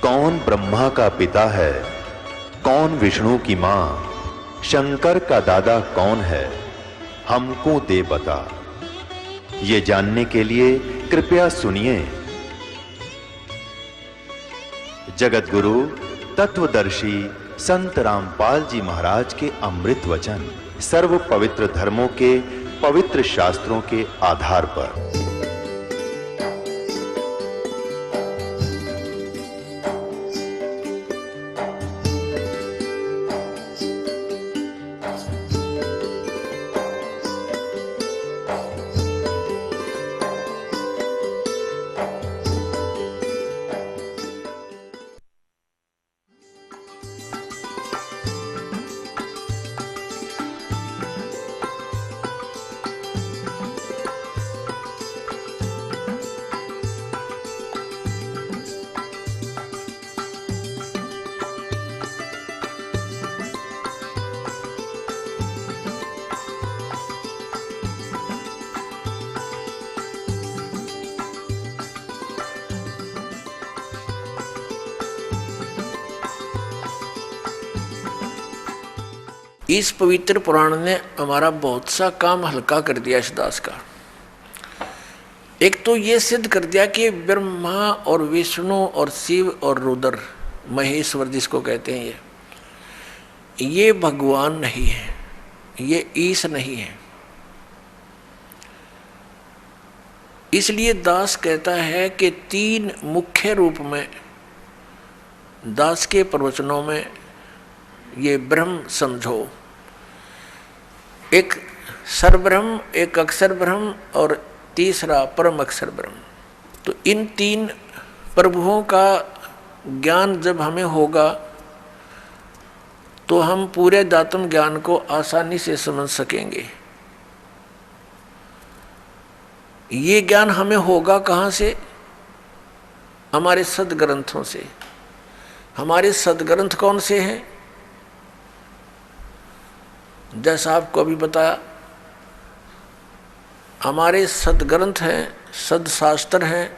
कौन ब्रह्मा का पिता है, कौन विष्णु की मां, शंकर का दादा कौन है, हमको दे बता। ये जानने के लिए कृपया सुनिए। जगत गुरु तत्वदर्शी संत रामपाल जी महाराज के अमृत वचन सर्व पवित्र धर्मों के पवित्र शास्त्रों के आधार पर। इस पवित्र पुराण ने हमारा बहुत सा काम हल्का कर दिया इस दास का। एक तो ये सिद्ध कर दिया कि ब्रह्मा और विष्णु और शिव और रुद्र महेश्वर जिसको कहते हैं ये भगवान नहीं है, ये ईश नहीं है। इसलिए दास कहता है कि तीन मुख्य रूप में दास के प्रवचनों में ये ब्रह्म समझो। एक सरब्रह्म, एक अक्षर ब्रह्म और तीसरा परम अक्षर ब्रह्म। तो इन तीन प्रभुओं का ज्ञान जब हमें होगा तो हम पूरे दातम ज्ञान को आसानी से समझ सकेंगे। ये ज्ञान हमें होगा कहाँ से? हमारे सदग्रंथों से। हमारे सदग्रंथ कौन से हैं? जैसा आपको अभी बताया, हमारे सदग्रंथ हैं, सदशास्त्र हैं,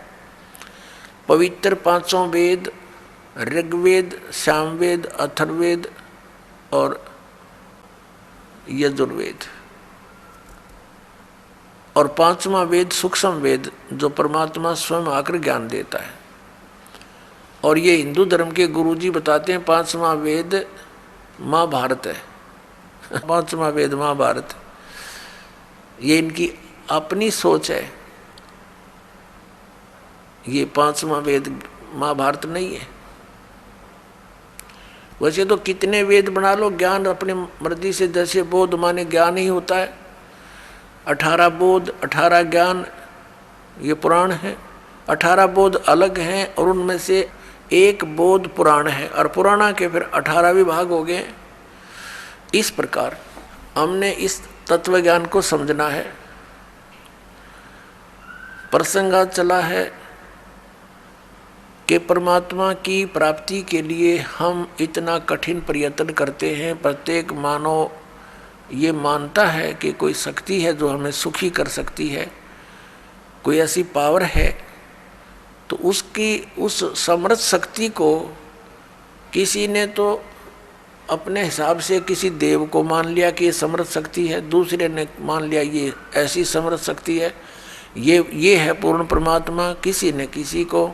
पवित्र पांचों वेद, ऋग्वेद, सामवेद, अथर्ववेद और यजुर्वेद, और पांचवा वेद सूक्ष्म वेद जो परमात्मा स्वयं आकर ज्ञान देता है। और ये हिंदू धर्म के गुरुजी बताते हैं पांचवा वेद महाभारत है। पांचवा वेद महाभारत, ये इनकी अपनी सोच है। ये पांचवा वेद महाभारत नहीं है। वैसे तो कितने वेद बना लो, ज्ञान अपनी मर्जी से, जैसे बोध माने ज्ञान ही होता है। 18 बोध 18 ज्ञान ये पुराण है। 18 बोध अलग हैं और उनमें से एक बोध पुराण है, और पुराणा के फिर 18 विभाग हो गए। इस प्रकार हमने इस तत्व ज्ञान को समझना है। प्रसंग चला है कि परमात्मा की प्राप्ति के लिए हम इतना कठिन प्रयत्न करते हैं। प्रत्येक मानव ये मानता है कि कोई शक्ति है जो हमें सुखी कर सकती है, कोई ऐसी पावर है। तो उसकी उस समर्थ शक्ति को किसी ने तो अपने हिसाब से किसी देव को मान लिया कि ये समर्थ शक्ति है, दूसरे ने मान लिया ये ऐसी समर्थ शक्ति है, ये है पूर्ण परमात्मा, किसी ने किसी को।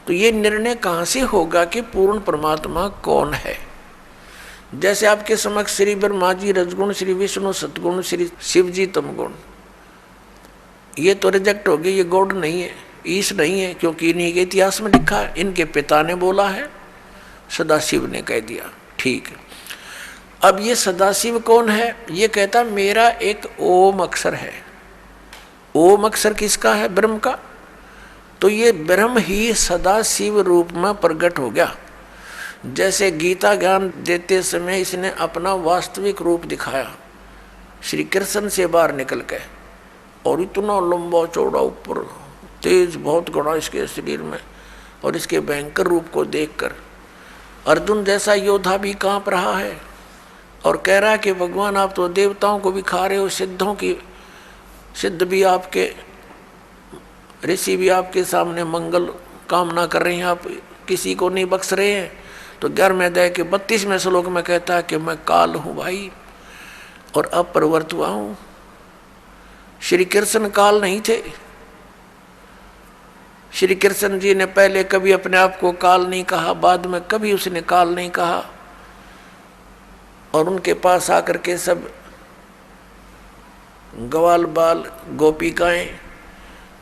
तो ये निर्णय कहाँ से होगा कि पूर्ण परमात्मा कौन है? जैसे आपके समक्ष श्री ब्रह्मा जी रजगुण, श्री विष्णु सतगुण, श्री शिव जी तमगुण, ये तो रिजेक्ट हो गए। ये गॉड नहीं है, ईश नहीं है, क्योंकि इन्हीं के इतिहास में लिखा है। इनके पिता ने बोला है, सदाशिव ने कह दिया। ठीक है, अब ये सदाशिव कौन है? ये कहता मेरा एक ओम अक्षर है। ओम अक्षर किसका है? ब्रह्म का। तो ये ब्रह्म ही सदाशिव रूप में प्रकट हो गया। जैसे गीता ज्ञान देते समय इसने अपना वास्तविक रूप दिखाया श्री कृष्ण से बाहर निकल के, और इतना लंबा चौड़ा ऊपर तेज बहुत घड़ा इसके शरीर में, और इसके भयंकर रूप को देखकर अर्जुन जैसा योद्धा भी कांप रहा है और कह रहा है कि भगवान आप तो देवताओं को भी खा रहे हो, सिद्धों की सिद्ध भी आपके, ऋषि भी आपके सामने मंगल कामना कर रहे हैं, आप किसी को नहीं बख्श रहे हैं। तो 11वें अध्याय के 32वें श्लोक में कहता है कि मैं काल हूँ भाई और अब प्रवृत्त हुआ हूँ। श्री कृष्ण काल नहीं थे। श्री कृष्ण जी ने पहले कभी अपने आप को काल नहीं कहा, बाद में कभी उसने काल नहीं कहा। और उनके पास आकर के सब ग्वाल बाल गोपिकाएं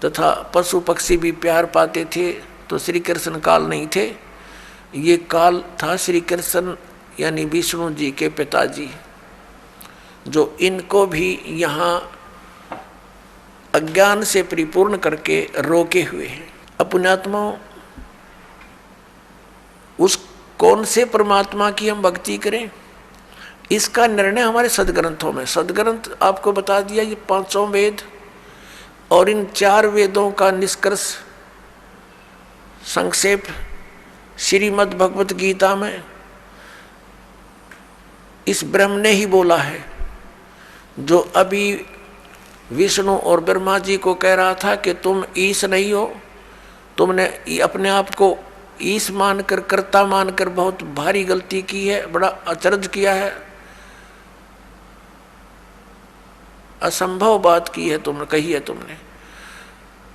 तथा पशु पक्षी भी प्यार पाते थे। तो श्री कृष्ण काल नहीं थे, ये काल था श्री कृष्ण यानी विष्णु जी के पिताजी, जो इनको भी यहाँ अज्ञान से परिपूर्ण करके रोके हुए हैं। पुण्यात्मा, उस कौन से परमात्मा की हम भक्ति करें, इसका निर्णय हमारे सदग्रंथों में। सदग्रंथ आपको बता दिया, ये 5 वेद और इन 4 वेदों का निष्कर्ष संक्षेप श्रीमद् भगवत गीता में इस ब्रह्म ने ही बोला है, जो अभी विष्णु और ब्रह्मा जी को कह रहा था कि तुम ईश नहीं हो, तुमने अपने आप को ईश मानकर कर्ता मानकर बहुत भारी गलती की है, बड़ा अचरज किया है, असंभव बात की है तुमने, कही है तुमने।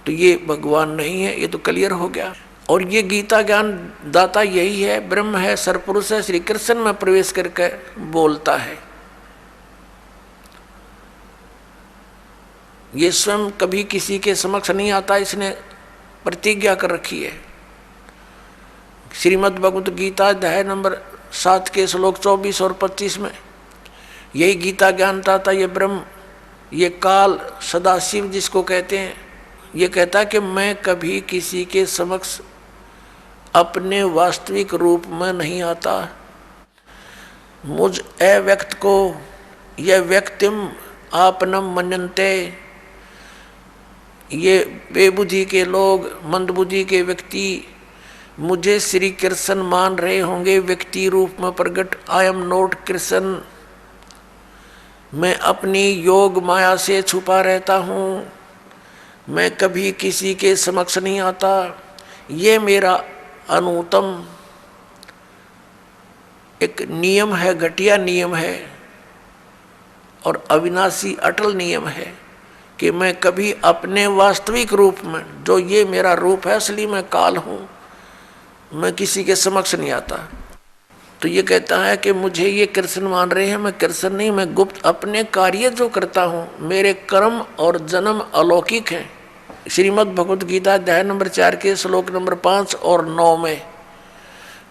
तो ये भगवान नहीं है, ये तो क्लियर हो गया। और ये गीता ज्ञान दाता यही है, ब्रह्म है, सरपुरुष है, श्री कृष्ण में प्रवेश करके बोलता है। ये स्वयं कभी किसी के समक्ष नहीं आता, इसने प्रतिज्ञा कर रखी है। श्रीमद् भगवत गीता अध्याय नंबर 7 के श्लोक 24 और 25 में यही गीता ज्ञानता था। ये ब्रह्म, ये काल, सदाशिव जिसको कहते हैं, ये कहता है कि मैं कभी किसी के समक्ष अपने वास्तविक रूप में नहीं आता। मुझ अव्यक्त को यह व्यक्तिम आपनम मन्यन्ते, ये बेबुद्धि के लोग, मंदबुद्धि के व्यक्ति मुझे श्री कृष्ण मान रहे होंगे व्यक्ति रूप में प्रकट। आई एम नॉट कृष्ण, मैं अपनी योग माया से छुपा रहता हूँ, मैं कभी किसी के समक्ष नहीं आता। ये मेरा अनुत्तम एक नियम है, घटिया नियम है और अविनाशी अटल नियम है कि मैं कभी अपने वास्तविक रूप में, जो ये मेरा रूप है असली, मैं काल हूँ, मैं किसी के समक्ष नहीं आता। तो ये कहता है कि मुझे ये कृष्ण मान रहे हैं, मैं कृष्ण नहीं, मैं गुप्त अपने कार्य जो करता हूँ, मेरे कर्म और जन्म अलौकिक हैं। श्रीमद् भगवत गीता अध्याय नंबर 4 के श्लोक नंबर 5 और 9 में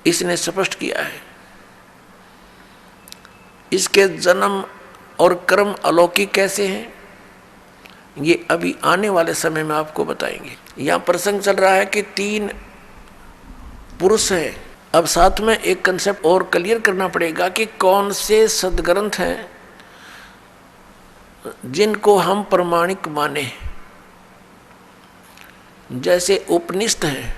इसने स्पष्ट किया है। इसके जन्म और कर्म अलौकिक कैसे हैं, ये अभी आने वाले समय में आपको बताएंगे। यहाँ प्रसंग चल रहा है कि 3 पुरुष हैं। अब साथ में एक कंसेप्ट और क्लियर करना पड़ेगा कि कौन से सदग्रंथ हैं जिनको हम प्रमाणिक माने। जैसे उपनिषद हैं,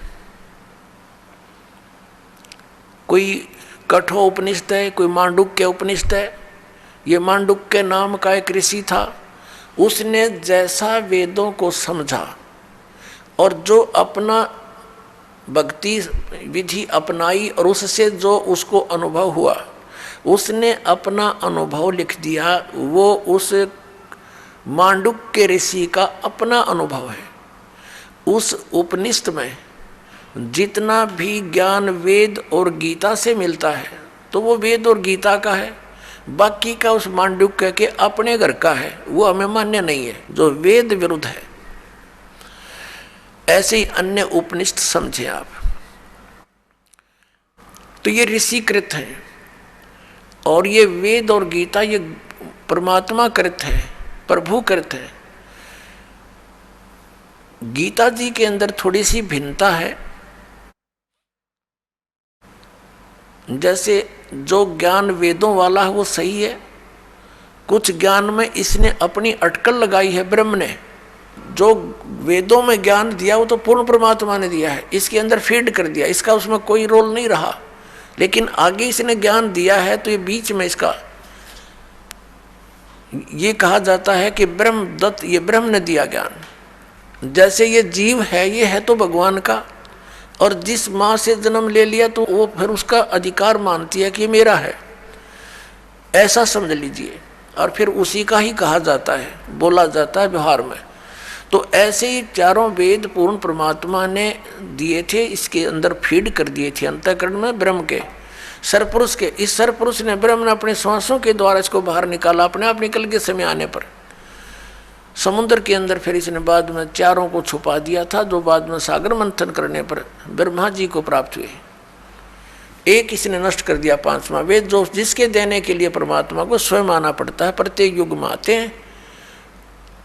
कोई कठोर उपनिषद है, कोई मांडुक्य उपनिषद है। ये मांडुक्य नाम का एक ऋषि था, उसने जैसा वेदों को समझा और जो अपना भक्ति विधि अपनाई और उससे जो उसको अनुभव हुआ, उसने अपना अनुभव लिख दिया। वो उस मांडुक्य ऋषि का अपना अनुभव है। उस उपनिषद में जितना भी ज्ञान वेद और गीता से मिलता है तो वो वेद और गीता का है, बाकी का उस मांडुक्य के अपने घर का है, वो हमें मान्य नहीं है, जो वेद विरुद्ध है। ऐसे ही अन्य उपनिषद समझे आप। तो ये ऋषिकृत हैं और ये वेद और गीता ये परमात्मा कृत है, प्रभु कृत है। गीता जी के अंदर थोड़ी सी भिन्नता है। जैसे जो ज्ञान वेदों वाला है वो सही है, कुछ ज्ञान में इसने अपनी अटकल लगाई है। ब्रह्म ने जो वेदों में ज्ञान दिया वो तो पूर्ण परमात्मा ने दिया है, इसके अंदर फीड कर दिया, इसका उसमें कोई रोल नहीं रहा। लेकिन आगे इसने ज्ञान दिया है तो ये बीच में इसका ये कहा जाता है कि ब्रह्म दत्त, ये ब्रह्म ने दिया ज्ञान। जैसे ये जीव है, ये है तो भगवान का, और जिस माँ से जन्म ले लिया तो वो फिर उसका अधिकार मानती है कि ये मेरा है, ऐसा समझ लीजिए। और फिर उसी का ही कहा जाता है, बोला जाता है व्यवहार में। तो ऐसे ही चारों वेद पूर्ण परमात्मा ने दिए थे, इसके अंदर फीड कर दिए थे अंतःकरण में ब्रह्म के, सरपुरुष के। इस सरपुरुष ने, ब्रह्म ने अपने श्वासों के द्वारा इसको बाहर निकाला, अपने आप निकल के समय आने पर समुद्र के अंदर। फिर इसने बाद में चारों को छुपा दिया था, जो बाद में सागर मंथन करने पर ब्रह्मा जी को प्राप्त हुए। एक इसने नष्ट कर दिया, पांचवा वेद, जो जिसके देने के लिए परमात्मा को स्वयं आना पड़ता है। प्रत्येक युग में आते हैं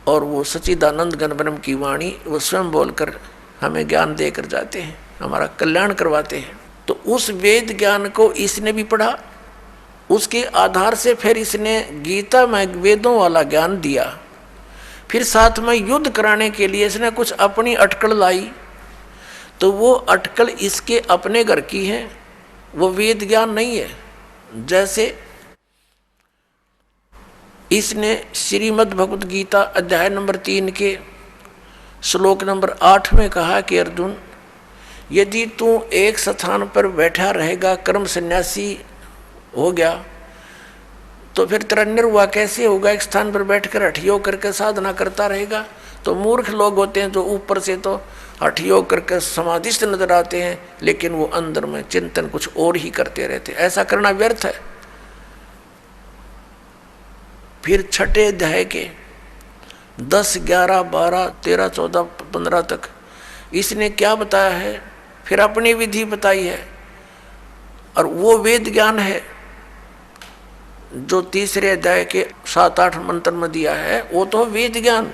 और वो सच्चिदानंद घन ब्रह्म की वाणी वो स्वयं बोलकर हमें ज्ञान देकर जाते हैं, हमारा कल्याण करवाते हैं। तो उस वेद ज्ञान को इसने भी पढ़ा, उसके आधार से फिर इसने गीता में वेदों वाला ज्ञान दिया। फिर साथ में युद्ध कराने के लिए इसने कुछ अपनी अटकल लाई, तो वो अटकल इसके अपने घर की है, वो वेद ज्ञान नहीं है। जैसे इसने श्रीमद् भगवत गीता अध्याय नंबर 3 के श्लोक नंबर 8 में कहा कि अर्जुन, यदि तू एक स्थान पर बैठा रहेगा, कर्म सन्यासी हो गया, तो फिर तेरा निर्वाह कैसे होगा? एक स्थान पर बैठकर हठ योग करके साधना करता रहेगा। तो मूर्ख लोग होते हैं जो ऊपर से तो हठ योग करके समाधिस्थ नजर आते हैं, लेकिन वो अंदर में चिंतन कुछ और ही करते रहते हैं। ऐसा करना व्यर्थ है। फिर छठे अध्याय के 10, 11, 12, 13, 14, 15 तक इसने क्या बताया है? फिर अपनी विधि बताई है। और वो वेद ज्ञान है जो तीसरे अध्याय के 7, 8 मंत्र में दिया है, वो तो वेद ज्ञान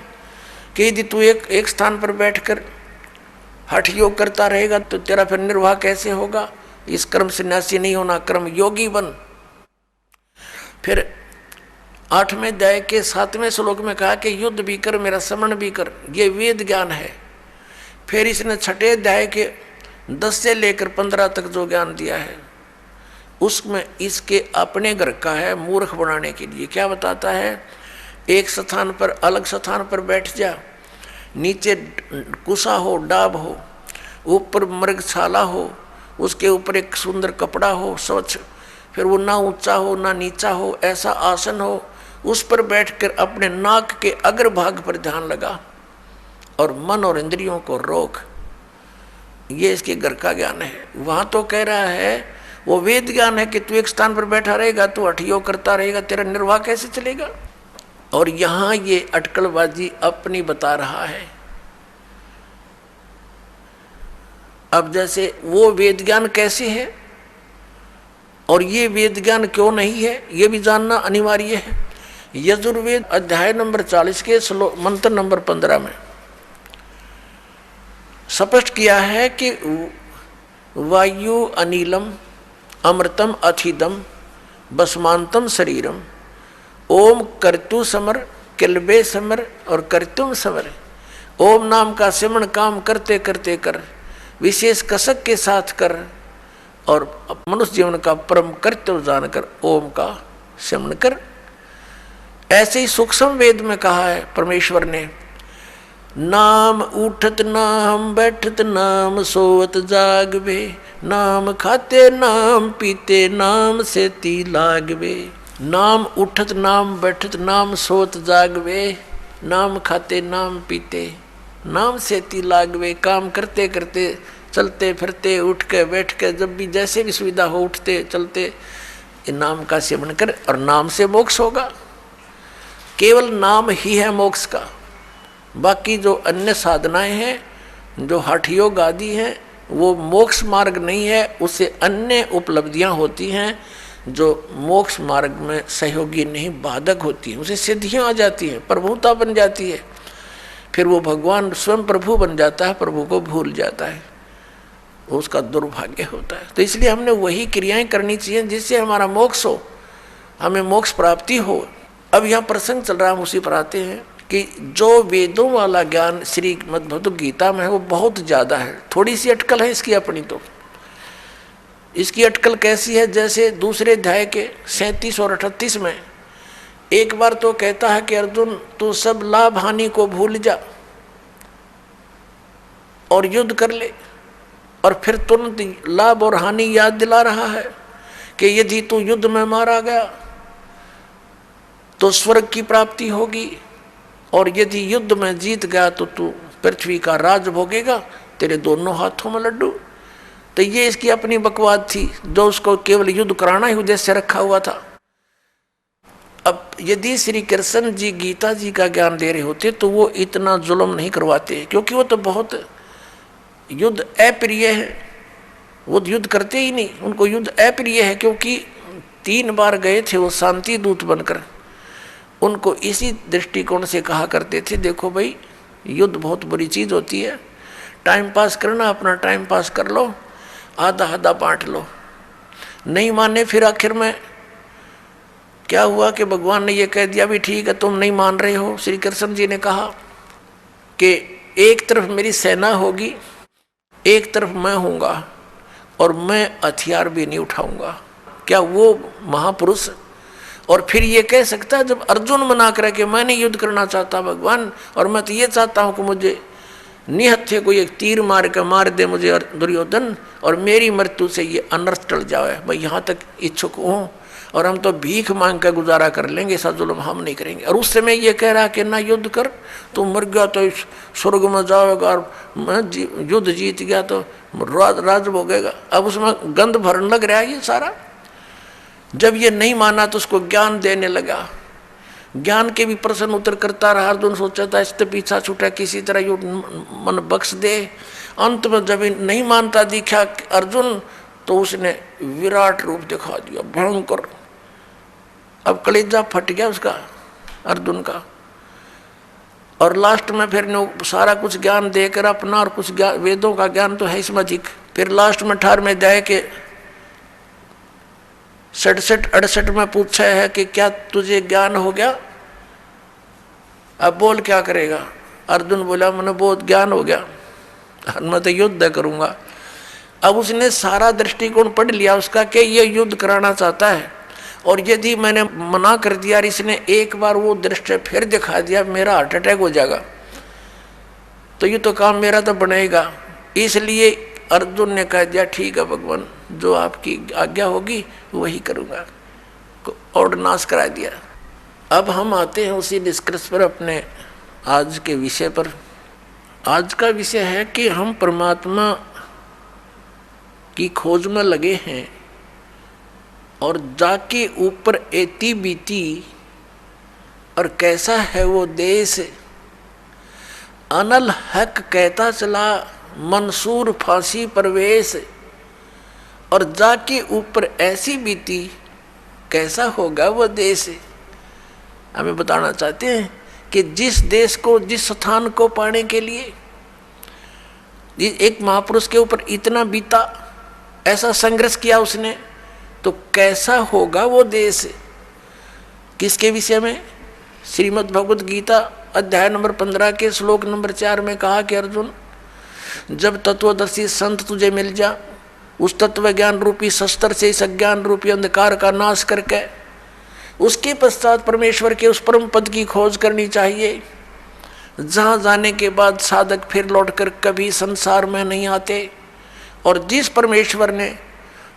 कि यदि तू एक स्थान पर बैठकर हठ योग करता रहेगा तो तेरा फिर निर्वाह कैसे होगा? इस कर्म सन्यासी नहीं होना, कर्म योगी बन। फिर 8वें अध्याय के 7वें श्लोक में कहा कि युद्ध भी कर, मेरा स्मरण भी कर, ये वेद ज्ञान है। फिर इसने छठे अध्याय के 10 से लेकर 15 तक जो ज्ञान दिया है, उसमें इसके अपने घर का है मूर्ख बनाने के लिए। क्या बताता है? एक स्थान पर, अलग स्थान पर बैठ जा, नीचे कुसा हो, डाब हो, ऊपर मृगशाला हो, उसके ऊपर एक सुंदर कपड़ा हो स्वच्छ, फिर वो ना ऊंचा हो ना नीचा हो, ऐसा आसन हो, उस पर बैठकर अपने नाक के अग्रभाग पर ध्यान लगा और मन और इंद्रियों को रोक। ये इसके घर का ज्ञान है। वहां तो कह रहा है वो वेद ज्ञान है कि तू एक स्थान पर बैठा रहेगा, तू हठ योग करता रहेगा, तेरा निर्वाह कैसे चलेगा? और यहां ये अटकलबाजी अपनी बता रहा है। अब जैसे वो वेद ज्ञान कैसे है और ये वेद ज्ञान क्यों नहीं है, ये भी जानना अनिवार्य है। यजुर्वेद अध्याय नंबर 40 के मंत्र नंबर 15 में स्पष्ट किया है कि वायु अनिलम अमृतम अथिदम भस्मांतम शरीरम ओम कर्तु समर किलबे समर और कर्तुम समर। ओम नाम का सिमरण काम करते करते कर, विशेष कसक के साथ कर, और मनुष्य जीवन का परम कर्तव्य जानकर ओम का सिमरण कर। ऐसे ही सूक्ष्म वेद में कहा है परमेश्वर ने, नाम उठत नाम बैठत नाम सोवत जागवे, नाम खाते नाम पीते नाम से ती लागवे। नाम उठत नाम बैठत नाम सोवत जागवे, नाम खाते नाम पीते नाम से ती लागवे। काम करते करते, चलते फिरते, उठ के बैठ के, जब भी जैसे भी सुविधा हो, उठते चलते नाम का सेवन कर, और नाम से मोक्ष होगा। केवल नाम ही है मोक्ष का। बाकी जो अन्य साधनाएं हैं, जो हठ योग आदि हैं, वो मोक्ष मार्ग नहीं है। उससे अन्य उपलब्धियां होती हैं जो मोक्ष मार्ग में सहयोगी नहीं, बाधक होती हैं। उसे सिद्धियां आ जाती हैं, प्रभुता बन जाती है, फिर वो भगवान स्वयं प्रभु बन जाता है, प्रभु को भूल जाता है, उसका दुर्भाग्य होता है। तो इसलिए हमने वही क्रियाएं करनी चाहिए जिससे हमारा मोक्ष हो, हमें मोक्ष प्राप्ति हो। अब यहाँ प्रसंग चल रहा है, हम उसी पर आते हैं कि जो वेदों वाला ज्ञान श्रीमद् भगवत गीता में है वो बहुत ज़्यादा है। थोड़ी सी अटकल है इसकी अपनी। तो इसकी अटकल कैसी है? जैसे दूसरे अध्याय के 37 और 38 में एक बार तो कहता है कि अर्जुन तू सब लाभ हानि को भूल जा और युद्ध कर ले, और फिर तुरंत लाभ और हानि याद दिला रहा है कि यदि तू युद्ध में मारा गया तो स्वर्ग की प्राप्ति होगी, और यदि युद्ध में जीत गया तो तू पृथ्वी का राज भोगेगा, तेरे दोनों हाथों में लड्डू। तो ये इसकी अपनी बकवाद थी, जो उसको केवल युद्ध कराना ही उद्देश्य रखा हुआ था। अब यदि श्री कृष्ण जी गीता जी का ज्ञान दे रहे होते तो वो इतना जुल्म नहीं करवाते, क्योंकि वो तो बहुत युद्ध अप्रिय है, वो युद्ध करते ही नहीं, उनको युद्ध अप्रिय है। क्योंकि 3 बार गए थे वो शांति दूत बनकर, उनको इसी दृष्टिकोण से कहा करते थे, देखो भाई युद्ध बहुत बुरी चीज़ होती है, टाइम पास करना अपना टाइम पास कर लो, आधा आधा बांट लो। नहीं माने, फिर आखिर में क्या हुआ कि भगवान ने ये कह दिया भी ठीक है तुम नहीं मान रहे हो। श्री कृष्ण जी ने कहा कि एक तरफ मेरी सेना होगी, एक तरफ मैं हूँगा, और मैं हथियार भी नहीं उठाऊंगा। क्या वो महापुरुष और फिर ये कह सकता है, जब अर्जुन मना करे कि मैं नहीं युद्ध करना चाहता भगवान, और मैं तो ये चाहता हूँ कि मुझे निहत्थे को एक तीर मार के मार दे मुझे दुर्योधन, और मेरी मृत्यु से ये अनर्थ टल जाए, मैं यहाँ तक इच्छुक हूँ, और हम तो भीख मांग कर गुजारा कर लेंगे, ऐसा जुल्म हम नहीं करेंगे। और उस समय ये कह रहा कि ना युद्ध कर, तू मर गया तो स्वर्ग में जाएगा, और मैं युद्ध जीत गया तो राज भोगेगा। अब उसमें गंध भरने लग रहा है ये सारा। जब ये नहीं माना तो उसको ज्ञान देने लगा, ज्ञान के भी प्रश्न उत्तर करता रहा। अर्जुन सोचा था इससे पीछा छूटा, किसी तरह युद्ध मन बख्श दे। अंत में जब नहीं मानता दिखा अर्जुन, तो उसने विराट रूप दिखा दिया, भयंकर। अब कलेजा फट गया उसका, अर्जुन का। और लास्ट में फिर सारा कुछ ज्ञान देकर अपना, और कुछ वेदों का ज्ञान तो है इसमें अधिक। फिर लास्ट में 18 में जाए के 67-68 में पूछा है कि क्या तुझे ज्ञान हो गया, अब बोल क्या करेगा। अर्जुन बोला मैंने बहुत ज्ञान हो गया, मैं तो युद्ध करूंगा। अब उसने सारा दृष्टिकोण पढ़ लिया उसका कि ये युद्ध कराना चाहता है, और यदि मैंने मना कर दिया, इसने एक बार वो दृष्टि फिर दिखा दिया, मेरा हार्ट अटैक हो जाएगा, तो ये तो काम मेरा तो बनेगा। इसलिए अर्जुन ने कह दिया ठीक है भगवान, जो आपकी आज्ञा होगी वही करूँगा, और नाश करा दिया। अब हम आते हैं उसी निष्कर्ष पर, अपने आज के विषय पर। आज का विषय है कि हम परमात्मा की खोज में लगे हैं, और जाके ऊपर एती बीती, और कैसा है वो देश, अनल हक कहता चला मंसूर फांसी परवेश, और जाके ऊपर ऐसी बीती, कैसा होगा वो देश। हमें बताना चाहते हैं कि जिस देश को, जिस स्थान को पाने के लिए एक महापुरुष के ऊपर इतना बीता, ऐसा संघर्ष किया उसने, तो कैसा होगा वो देश। किसके विषय में? श्रीमद् भगवद गीता अध्याय नंबर 15 के श्लोक नंबर 4 में कहा कि अर्जुन, जब तत्वदर्शी संत तुझे मिल जा, उस तत्व ज्ञान रूपी शस्त्र से इस अज्ञान रूपी अंधकार का नाश करके उसके पश्चात परमेश्वर के उस परम पद की खोज करनी चाहिए, जहाँ जाने के बाद साधक फिर लौटकर कभी संसार में नहीं आते। और जिस परमेश्वर ने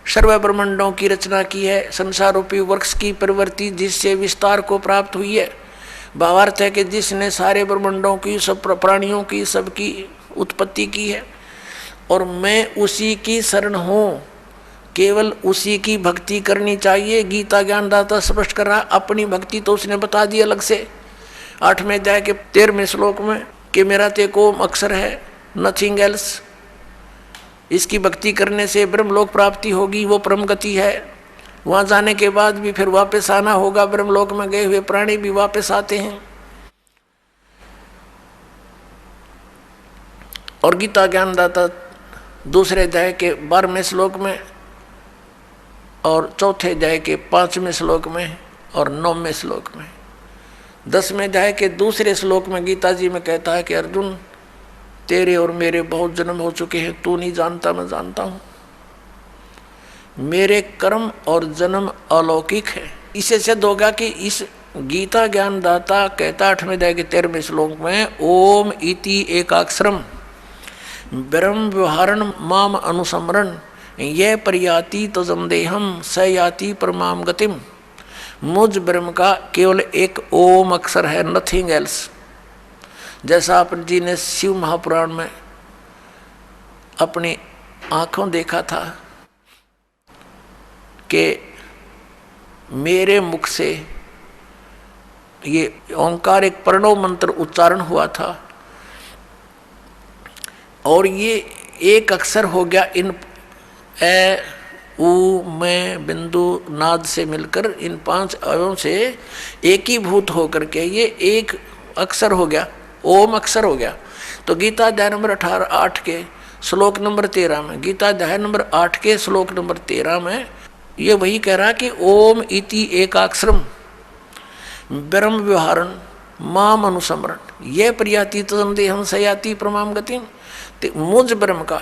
सर्व ब्रह्मांडों की रचना की है, संसार रूपी वृक्ष की प्रवृत्ति जिससे विस्तार को प्राप्त हुई है, भावार्थ है कि जिसने सारे ब्रह्मांडों की, सब प्राणियों की, सबकी उत्पत्ति की है, और मैं उसी की शरण हूँ, केवल उसी की भक्ति करनी चाहिए। गीता ज्ञानदाता स्पष्ट कर रहा, अपनी भक्ति तो उसने बता दी अलग से 8वें अध्याय के 13वें श्लोक में कि मेरा तेको अक्षर है, नथिंग एल्स। इसकी भक्ति करने से ब्रह्मलोक प्राप्ति होगी, वो परम गति है। वहाँ जाने के बाद भी फिर वापस आना होगा, ब्रह्मलोक में गए हुए प्राणी भी वापस आते हैं। और गीता ज्ञानदाता 2 अध्याय के 12वें श्लोक में, और 4 अध्याय के 5वें श्लोक में, और 9वें श्लोक में, 10वें अध्याय के 2 श्लोक में गीता जी में कहता है कि अर्जुन, तेरे और मेरे बहुत जन्म हो चुके हैं, तू नहीं जानता मैं जानता हूँ। मेरे कर्म और जन्म अलौकिक है। इससे सिद्ध होगा कि इस गीता ज्ञानदाता कहता 8वें अध्याय के 13वें श्लोक में, ओम इति एकाक्षरम ब्रह्म व्यवहारण माम अनुसमरण ये प्रयाति तजम देहम स याति परमाम गतिम। मुझ ब्रह्म का केवल एक ओम अक्षर है, नथिंग एल्स। जैसा अपन जी ने शिव महापुराण में अपनी आंखों देखा था कि मेरे मुख से ये ओंकार एक प्रणव मंत्र उच्चारण हुआ था और ये एक अक्षर हो गया इन ए उ में बिंदु नाद से मिलकर इन 5 अवयवों से एकीभूत होकर के ये एक अक्षर हो गया, ओम अक्षर हो गया। तो गीता अध्याय नंबर 8 के श्लोक नंबर 13 में, गीता अध्याय नंबर 8 के श्लोक नंबर 13 में ये वही कह रहा कि ओम इति एकाक्षरम ब्रह्म व्यवहारन माम अनुसमरण ये प्रयाति तदम सयाति प्रमाम गतिम। मुझ ब्रह्म का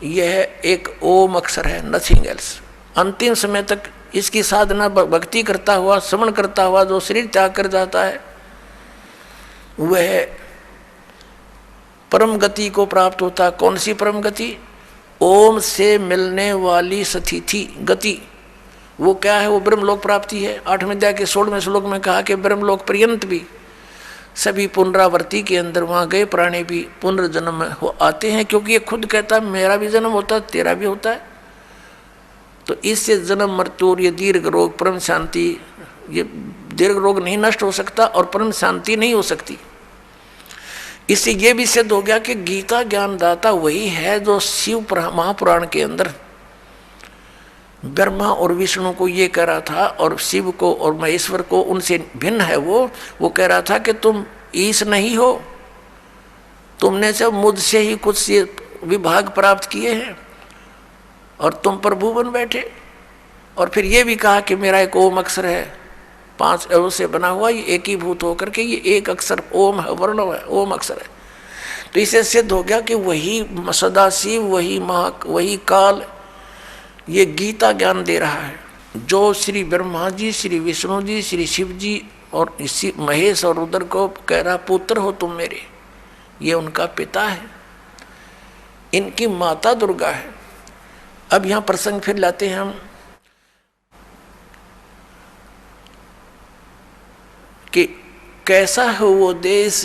यह एक ओम अक्षर है, नथिंग एल्स। अंतिम समय तक इसकी साधना भक्ति करता हुआ, श्रवण करता हुआ जो शरीर त्याग कर जाता है वह परम गति को प्राप्त होता। कौन सी परम गति? ओम से मिलने वाली स्थिति गति। वो क्या है? वो ब्रह्मलोक प्राप्ति है। 8वें अध्याय के 16वें श्लोक में कहा कि ब्रह्मलोक पर्यंत भी सभी पुनरावृत्ति के अंदर वहाँ गए प्राणी भी पुनर्जन्म हो आते हैं, क्योंकि ये खुद कहता है मेरा भी जन्म होता है, तेरा भी होता है। तो इससे जन्म मृत्यु और ये दीर्घ रोग परम शांति, ये दीर्घ रोग नहीं नष्ट हो सकता और परम शांति नहीं हो सकती। इससे ये भी सिद्ध हो गया कि गीता ज्ञानदाता वही है जो शिव महापुराण के अंदर ब्रह्मा और विष्णु को ये कह रहा था और शिव को और महेश्वर को उनसे भिन्न है। वो कह रहा था कि तुम ईश नहीं हो, तुमने सब मुझसे ही कुछ विभाग प्राप्त किए हैं और तुम प्रभु बन बैठे। और फिर ये भी कहा कि मेरा एक ओम अक्षर है, 5 अवयव से बना हुआ, ये एकीभूत होकर के ये एक अक्षर ओम है, वर्ण है, ओम अक्षर है। तो इसे सिद्ध हो गया कि वही सदाशिव, वही काल ये गीता ज्ञान दे रहा है। जो श्री ब्रह्मा जी, श्री विष्णु जी, श्री शिव जी और इसी महेश और रुद्र को कह रहा पुत्र हो तुम मेरे, ये उनका पिता है, इनकी माता दुर्गा है। अब यहाँ प्रसंग फिर लाते हैं हम कि कैसा है वो देश।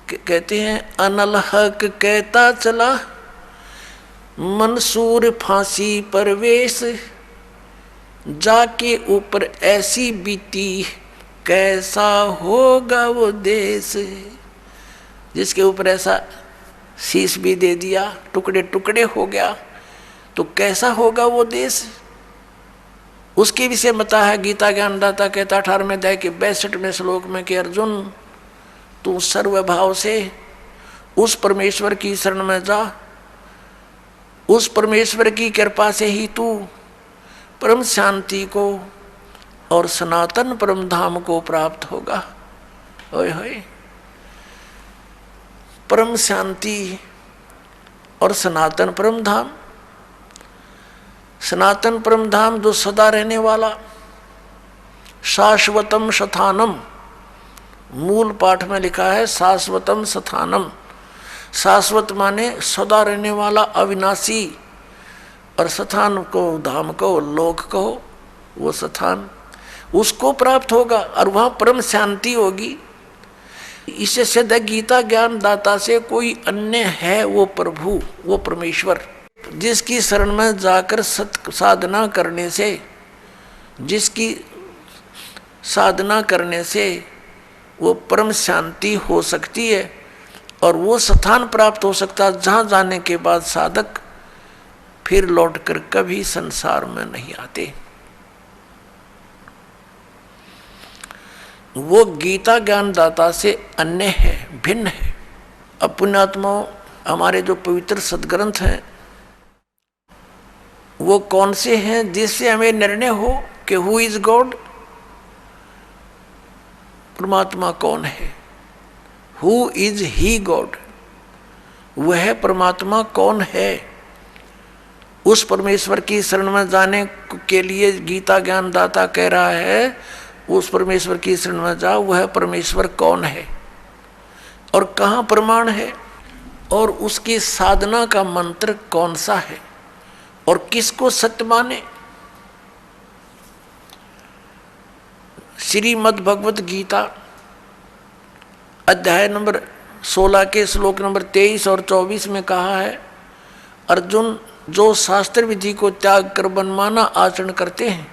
कहते हैं अनल हक कहता चला मंसूर फांसी परवेश, जाके ऊपर ऐसी बीती कैसा होगा वो देश। जिसके ऊपर ऐसा शीश भी दे दिया, टुकड़े टुकड़े हो गया, तो कैसा होगा वो देश। उसके विषय बता है गीता ज्ञानदाता कहता 18वें अध्याय के 62वें श्लोक में कि अर्जुन तू सर्वभाव से उस परमेश्वर की शरण में जा, उस परमेश्वर की कृपा से ही तू परम शांति को और सनातन परम धाम को प्राप्त होगा। ओए होए, परम शांति और सनातन परम धाम। सनातन परम धाम जो सदा रहने वाला, शाश्वतम स्थानम, मूल पाठ में लिखा है शाश्वतम स्थानम। शाश्वत माने सदा रहने वाला, अविनाशी, और स्थान को, धाम को, लोक को, वो स्थान उसको प्राप्त होगा और वहाँ परम शांति होगी। इससे सिद्ध है गीता ज्ञान दाता से कोई अन्य है वो प्रभु, वो परमेश्वर, जिसकी शरण में जाकर साधना करने से, जिसकी साधना करने से वो परम शांति हो सकती है और वो स्थान प्राप्त हो सकता है जहाँ जाने के बाद साधक फिर लौटकर कभी संसार में नहीं आते। वो गीता ज्ञानदाता से अन्य है, भिन्न है। अब पुण्यात्माओं, हमारे जो पवित्र सदग्रंथ हैं वो कौन से हैं जिससे हमें निर्णय हो कि हु इज गॉड, परमात्मा कौन है, हु इज ही गॉड, वह परमात्मा कौन है। उस परमेश्वर की शरण में जाने के लिए गीता ज्ञानदाता कह रहा है उस परमेश्वर की शरण में जाओ, वह परमेश्वर कौन है और कहाँ प्रमाण है। और उसकी साधना का मंत्र कौन सा है और किसको सत्य माने। श्रीमद् भगवत गीता अध्याय नंबर 16 के श्लोक नंबर 23 और 24 में कहा है, अर्जुन, जो शास्त्र विधि को त्याग कर मनमाना आचरण करते हैं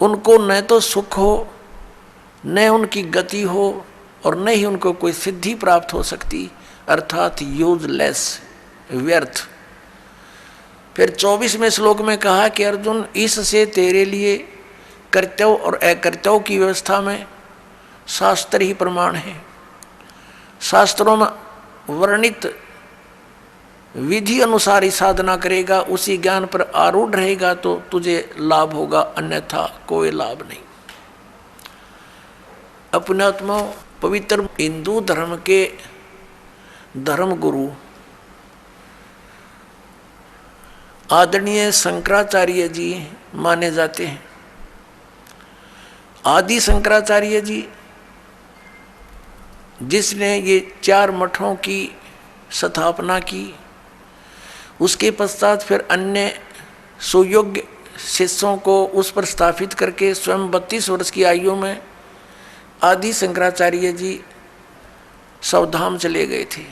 उनको न तो सुख हो, न उनकी गति हो और न ही उनको कोई सिद्धि प्राप्त हो सकती, अर्थात यूजलेस, व्यर्थ। फिर 24वें श्लोक में कहा कि अर्जुन, इससे तेरे लिए कर्तव्य और अकर्तव्य की व्यवस्था में शास्त्र ही प्रमाण है। शास्त्रों में वर्णित विधि अनुसार ही साधना करेगा, उसी ज्ञान पर आरूढ़ रहेगा तो तुझे लाभ होगा, अन्यथा कोई लाभ नहीं। अपने आत्मा पवित्र हिंदू धर्म के धर्म गुरु आदरणीय शंकराचार्य जी माने जाते हैं। आदि शंकराचार्य जी जिसने ये 4 मठों की स्थापना की, उसके पश्चात फिर अन्य सुयोग्य शिष्यों को उस पर स्थापित करके स्वयं 32 वर्ष की आयु में आदि शंकराचार्य जी सवधाम चले गए थे।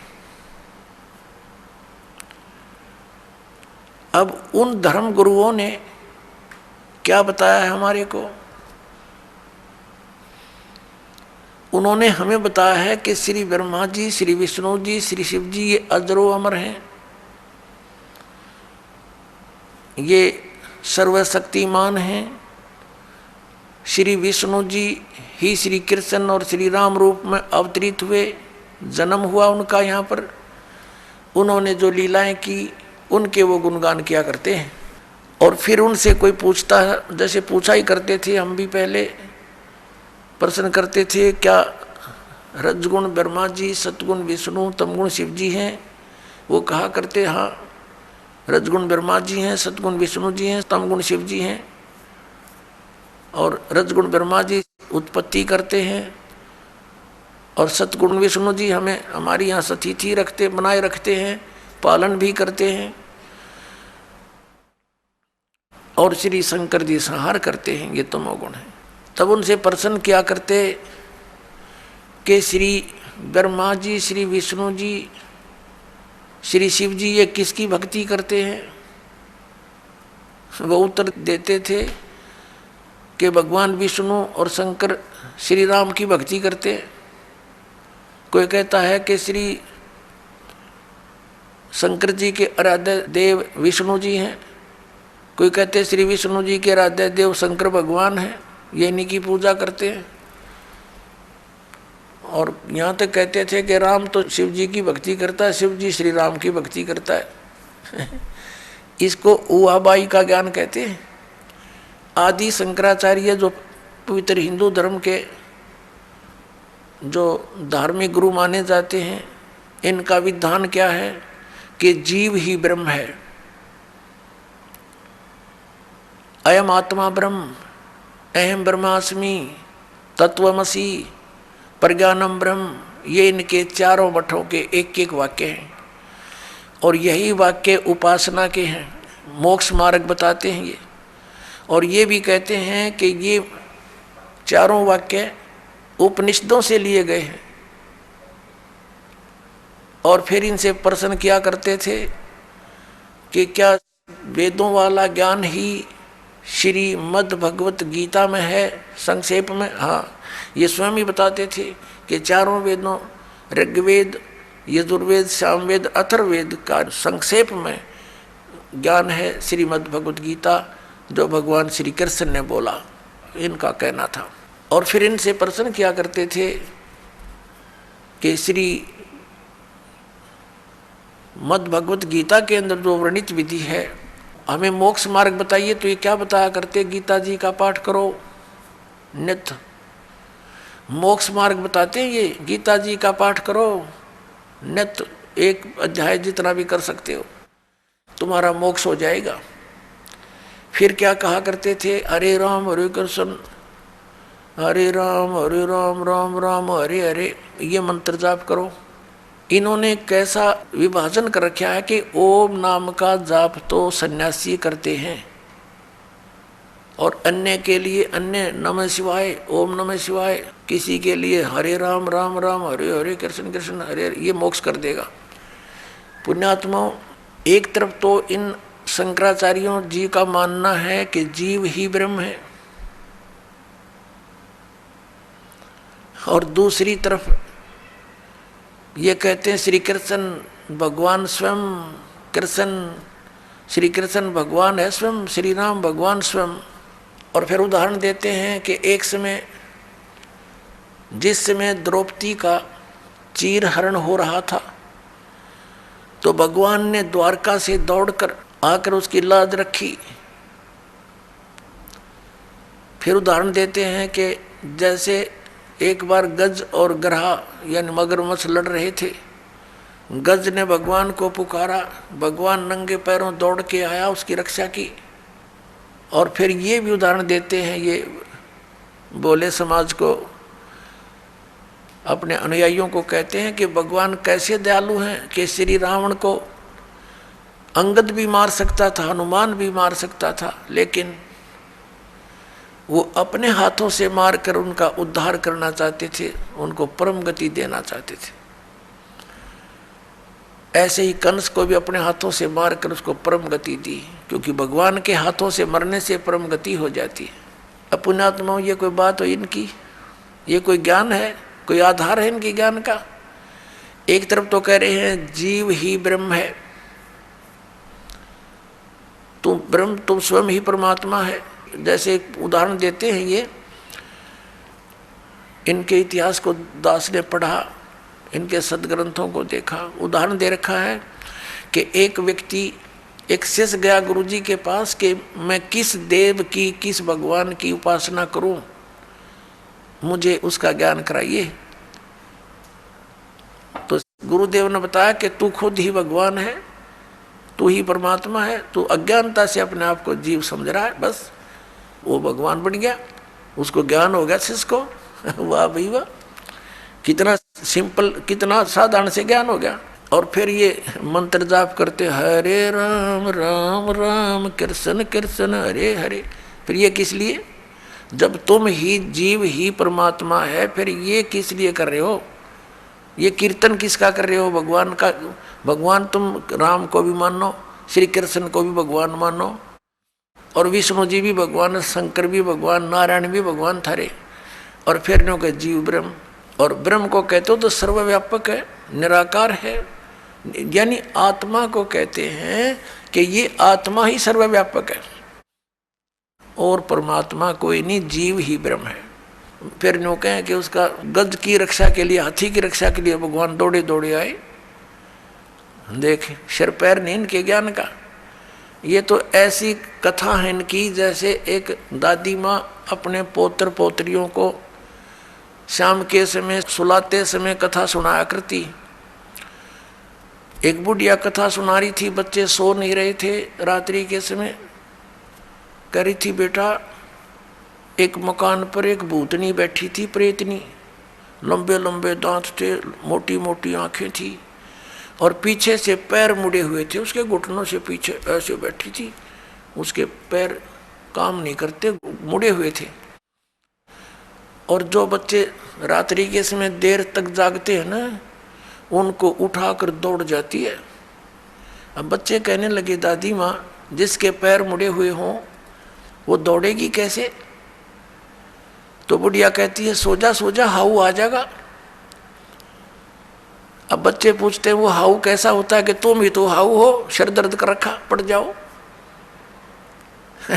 अब उन धर्म गुरुओं ने क्या बताया है हमारे को? उन्होंने हमें बताया है कि श्री ब्रह्मा जी, श्री विष्णु जी, श्री शिव जी ये अजरो अमर हैं, ये सर्वशक्तिमान हैं। श्री विष्णु जी ही श्री कृष्ण और श्री राम रूप में अवतरित हुए, जन्म हुआ उनका यहाँ पर, उन्होंने जो लीलाएं की उनके वो गुणगान किया करते हैं। और फिर उनसे कोई पूछता है, जैसे पूछा ही करते थे हम भी पहले, प्रश्न करते थे क्या रजगुण ब्रह्मा जी, सतगुण विष्णु, तमगुण शिव जी हैं? वो कहा करते हाँ, रजगुण ब्रह्मा जी हैं, सतगुण विष्णु जी हैं, तमगुण शिव जी हैं। और रजगुण ब्रह्मा जी उत्पत्ति करते हैं और सतगुण विष्णु जी हमें हमारी यहाँ सतिथि रखते, बनाए रखते हैं, पालन भी करते हैं। और श्री शंकर जी संहार करते हैं, ये तमोगुण है। तब उनसे प्रश्न किया करते कि श्री ब्रह्मा जी, श्री विष्णु जी, श्री शिव जी ये किसकी भक्ति करते हैं? वो उत्तर देते थे कि भगवान विष्णु और शंकर श्री राम की भक्ति करते हैं। कोई कहता है कि श्री शंकर जी के आराध्य देव विष्णु जी हैं, कोई कहते श्री विष्णु जी के आराध्य देव शंकर भगवान हैं, ये इन्हीं की पूजा करते हैं। और यहाँ तक कहते थे कि राम तो शिव जी की भक्ति करता है, शिव जी श्री राम की भक्ति करता है। इसको उहाबाई का ज्ञान कहते हैं। आदि शंकराचार्य जो पवित्र हिंदू धर्म के जो धार्मिक गुरु माने जाते हैं, इनका विधान क्या है कि जीव ही ब्रह्म है, अयम आत्मा ब्रह्म, अहम ब्रह्मास्मि, तत्वमसि, प्रज्ञानम ब्रह्म, ये इनके 4 मठों के एक वाक्य हैं। और यही वाक्य उपासना के हैं, मोक्ष मार्ग बताते हैं ये। और ये भी कहते हैं कि ये 4 वाक्य उपनिषदों से लिए गए हैं। और फिर इनसे प्रश्न किया करते थे कि क्या वेदों वाला ज्ञान ही श्रीमद् भगवत गीता में है? संक्षेप में हाँ, ये स्वयं ही बताते थे कि 4 वेदों ऋग्वेद, यजुर्वेद, सामवेद, अथर्ववेद का संक्षेप में ज्ञान है श्रीमद् भगवत गीता, जो भगवान श्री कृष्ण ने बोला, इनका कहना था। और फिर इनसे प्रश्न किया करते थे कि श्री मद् भगवत गीता के अंदर जो वर्णित विधि है, हमें मोक्ष मार्ग बताइए। तो ये क्या बताया करते? गीता जी का पाठ करो नित्य, मोक्ष मार्ग बताते हैं ये, गीता जी का पाठ करो नित्य, 1 अध्याय जितना भी कर सकते हो, तुम्हारा मोक्ष हो जाएगा। फिर क्या कहा करते थे? हरे राम हरे कृष्ण, हरे राम राम राम हरे हरे, ये मंत्र जाप करो। इन्होंने कैसा विभाजन कर रखा है कि ओम नाम का जाप तो सन्यासी करते हैं और अन्य के लिए अन्य नमः शिवाय, ओम नमः शिवाय, किसी के लिए हरे राम राम राम हरे हरे, कृष्ण कृष्ण हरे हरे, ये मोक्ष कर देगा। पुण्यात्माओं, एक तरफ तो इन शंकराचार्यों जी का मानना है कि जीव ही ब्रह्म है, और दूसरी तरफ ये कहते हैं श्री कृष्ण भगवान स्वयं, कृष्ण श्री कृष्ण भगवान है स्वयं, श्री राम भगवान स्वयं। और फिर उदाहरण देते हैं कि एक समय जिस समय द्रौपदी का चीर हरण हो रहा था तो भगवान ने द्वारका से दौड़कर आकर उसकी लाज रखी। फिर उदाहरण देते हैं कि जैसे एक बार गज और ग्रहा यानी मगरमच्छ लड़ रहे थे, गज ने भगवान को पुकारा, भगवान नंगे पैरों दौड़ के आया, उसकी रक्षा की। और फिर ये भी उदाहरण देते हैं, ये बोले समाज को, अपने अनुयायियों को कहते हैं कि भगवान कैसे दयालु हैं कि श्री रावण को अंगद भी मार सकता था, हनुमान भी मार सकता था, लेकिन वो अपने हाथों से मारकर उनका उद्धार करना चाहते थे, उनको परम गति देना चाहते थे। ऐसे ही कंस को भी अपने हाथों से मारकर उसको परम गति दी, क्योंकि भगवान के हाथों से मरने से परम गति हो जाती है। अब पुण्यात्माओं, ये कोई बात हो इनकी, ये कोई ज्ञान है, कोई आधार है इनके ज्ञान का? एक तरफ तो कह रहे हैं जीव ही ब्रह्म है, तुम ब्रह्म, तुम स्वयं ही परमात्मा है। जैसे एक उदाहरण देते हैं, ये इनके इतिहास को दास ने पढ़ा, इनके सदग्रंथों को देखा, उदाहरण दे रखा है कि एक व्यक्ति, एक शिष्य गया गुरुजी के पास कि मैं किस देव की, किस भगवान की उपासना करूं, मुझे उसका ज्ञान कराइए। तो गुरुदेव ने बताया कि तू खुद ही भगवान है, तू ही परमात्मा है, तू अज्ञानता से अपने आप को जीव समझ रहा है, बस वो भगवान बन गया, उसको ज्ञान हो गया शिष्य को। वाह भाई वाह, कितना सिंपल, कितना साधारण से ज्ञान हो गया। और फिर ये मंत्र जाप करते, हरे राम राम राम कृष्ण कृष्ण हरे हरे। फिर ये किस लिए? जब तुम ही जीव ही परमात्मा है, फिर ये किस लिए कर रहे हो? ये कीर्तन किसका कर रहे हो? भगवान का। भगवान तुम राम को भी मानो, श्री कृष्ण को भी भगवान मानो, और विष्णु जी भी भगवान, शंकर भी भगवान, नारायण भी भगवान थारे। और फिर नो के जीव ब्रह्म, और ब्रह्म को कहते हो तो सर्वव्यापक है, निराकार है, यानी आत्मा को कहते हैं कि ये आत्मा ही सर्वव्यापक है और परमात्मा कोई नहीं, जीव ही ब्रह्म है। फिर नो कहें कि उसका गज की रक्षा के लिए, हाथी की रक्षा के लिए भगवान दौड़े दौड़े आए। देख, सिर पैर नहीं इनके ज्ञान का। ये तो ऐसी कथा है इनकी जैसे एक दादी माँ अपने पोत्र पोत्रियों को शाम के समय सुलाते समय कथा सुनाया करती। एक बुढ़िया कथा सुना रही थी, बच्चे सो नहीं रहे थे रात्रि के समय। कह रही थी, बेटा एक मकान पर एक भूतनी बैठी थी, प्रेतनी, लंबे लंबे दांत थे, मोटी मोटी आंखें थी, और पीछे से पैर मुड़े हुए थे, उसके घुटनों से पीछे ऐसे बैठी थी, उसके पैर काम नहीं करते, मुड़े हुए थे। और जो बच्चे रात्रि के समय देर तक जागते हैं ना, उनको उठाकर दौड़ जाती है। अब बच्चे कहने लगे, दादी माँ जिसके पैर मुड़े हुए हों वो दौड़ेगी कैसे? तो बुढ़िया कहती है, सो जा हाउ आ जाएगा। अब बच्चे पूछते हैं, वो हाउ कैसा होता है? कि तुम ही तो हाउ हो, सर दर्द कर रखा, पड़ जाओ।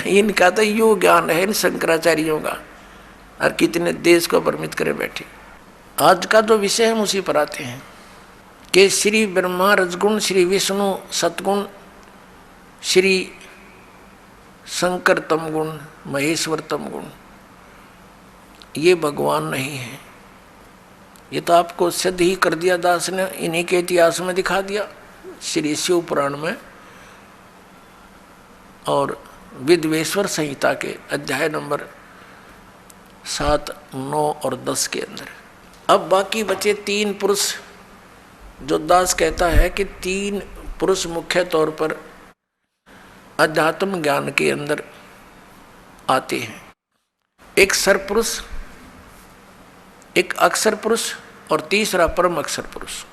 इनका तो यो ज्ञान है इन शंकराचार्यों का, और कितने देश को भ्रमित करे बैठे। आज का जो विषय हम उसी पर आते हैं कि श्री ब्रह्मा रजगुण, श्री विष्णु सतगुण, श्री शंकर तमगुण, महेश्वर तमगुण, ये भगवान नहीं है। ये तो आपको सिद्ध ही कर दिया दास ने, इन्हीं के इतिहास में दिखा दिया, श्री शिव पुराण में और विद्वेश्वर संहिता के अध्याय नंबर 7, 9 और 10 के अंदर। अब बाकी बचे 3 पुरुष जो दास कहता है कि 3 पुरुष मुख्य तौर पर अध्यात्म ज्ञान के अंदर आते हैं, एक सरपुरुष, एक अक्षर पुरुष और तीसरा परम अक्षर पुरुष।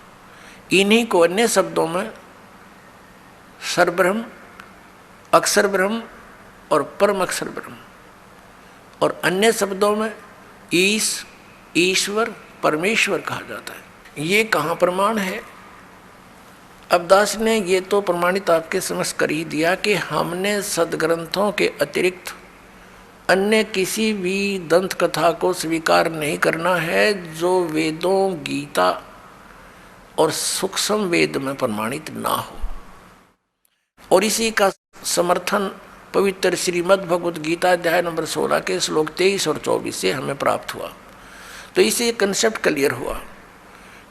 इन्हीं को अन्य शब्दों में सरब्रह्म, अक्षर ब्रह्म और परम अक्षर ब्रह्म, और अन्य शब्दों में ईश्वर, परमेश्वर कहा जाता है। ये कहाँ प्रमाण है? अब दास ने ये तो प्रमाणित आपके समझ कर ही दिया कि हमने सदग्रंथों के अतिरिक्त अन्य किसी भी दंत कथा को स्वीकार नहीं करना है जो वेदों, गीता और सूक्ष्म वेद में प्रमाणित ना हो। और इसी का समर्थन पवित्र श्रीमद् भगवद गीता अध्याय नंबर 16 के श्लोक 23 और 24 से हमें प्राप्त हुआ। तो इससे कंसेप्ट क्लियर हुआ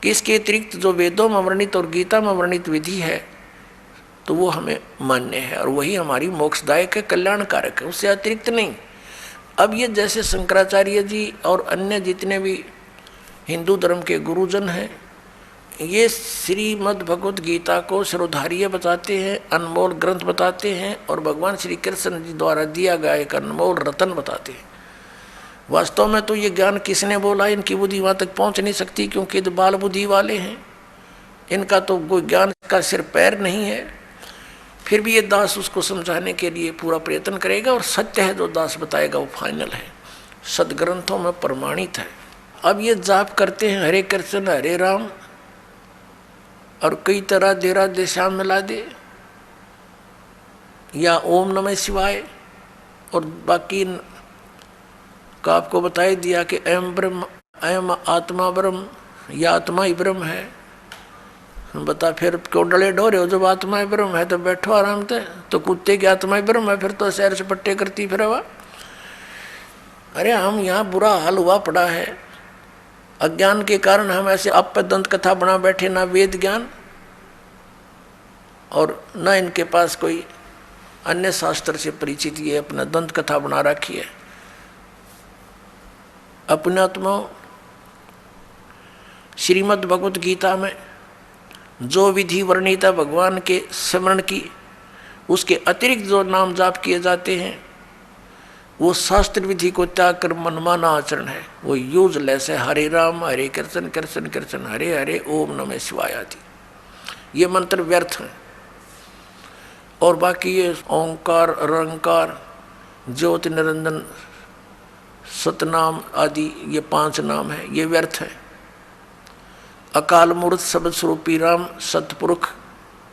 कि इसके अतिरिक्त जो वेदों में वर्णित और गीता में वर्णित विधि है तो वो हमें मान्य है और वही हमारी मोक्षदायक है, कल्याणकारक है, उससे अतिरिक्त नहीं। अब ये जैसे शंकराचार्य जी और अन्य जितने भी हिंदू धर्म के गुरुजन हैं, ये श्रीमद् भगवद गीता को सर्वधारीय बताते हैं, अनमोल ग्रंथ बताते हैं और भगवान श्री कृष्ण जी द्वारा दिया गया एक अनमोल रतन बताते हैं। वास्तव में तो ये ज्ञान किसने बोला? इनकी बुद्धि वहाँ तक पहुँच नहीं सकती, क्योंकि तो बाल बुद्धि वाले हैं, इनका तो कोई ज्ञान का सिर पैर नहीं है। फिर भी ये दास उसको समझाने के लिए पूरा प्रयत्न करेगा और सत्य है जो दास बताएगा वो फाइनल है, सदग्रंथों में प्रमाणित है। अब ये जाप करते हैं हरे कृष्ण हरे राम और कई तरह देरा देशा मिला दे, या ओम नमः शिवाय, और बाकी का आपको बता ही दिया कि अयम ब्रह्म, अयम आत्मा ब्रह्म, या आत्मा ही ब्रह्म है। बता फिर क्यों डले डोरे हो? जब आत्मा ही ब्रह्म है तो बैठो आराम से। तो कुत्ते की आत्मा ही ब्रह्म है, फिर तो शहर से पट्टे करती फिर हवा। अरे हम यहाँ बुरा हाल हुआ पड़ा है, अज्ञान के कारण हम ऐसे आप पे दंत कथा बना बैठे, ना वेद ज्ञान और न इनके पास कोई अन्य शास्त्र से परिचित, ये अपना दंत कथा बना रखी है। अपने आत्मा श्रीमद् भगवद गीता में जो विधि वर्णित है भगवान के स्मरण की, उसके अतिरिक्त जो नाम जाप किए जाते हैं वो शास्त्र विधि को त्याग कर मनमाना आचरण है, वो यूजलेस है। हरे राम हरे कृष्ण कृष्ण कृष्ण हरे हरे ओम नमः शिवाय आदि ये मंत्र व्यर्थ हैं। और बाकी ये ओंकार, रंकार, ज्योति निरंजन, सतनाम आदि ये 5 नाम है, ये व्यर्थ है। अकाल मूर्त शब्द स्वरूपी राम सतपुरुष,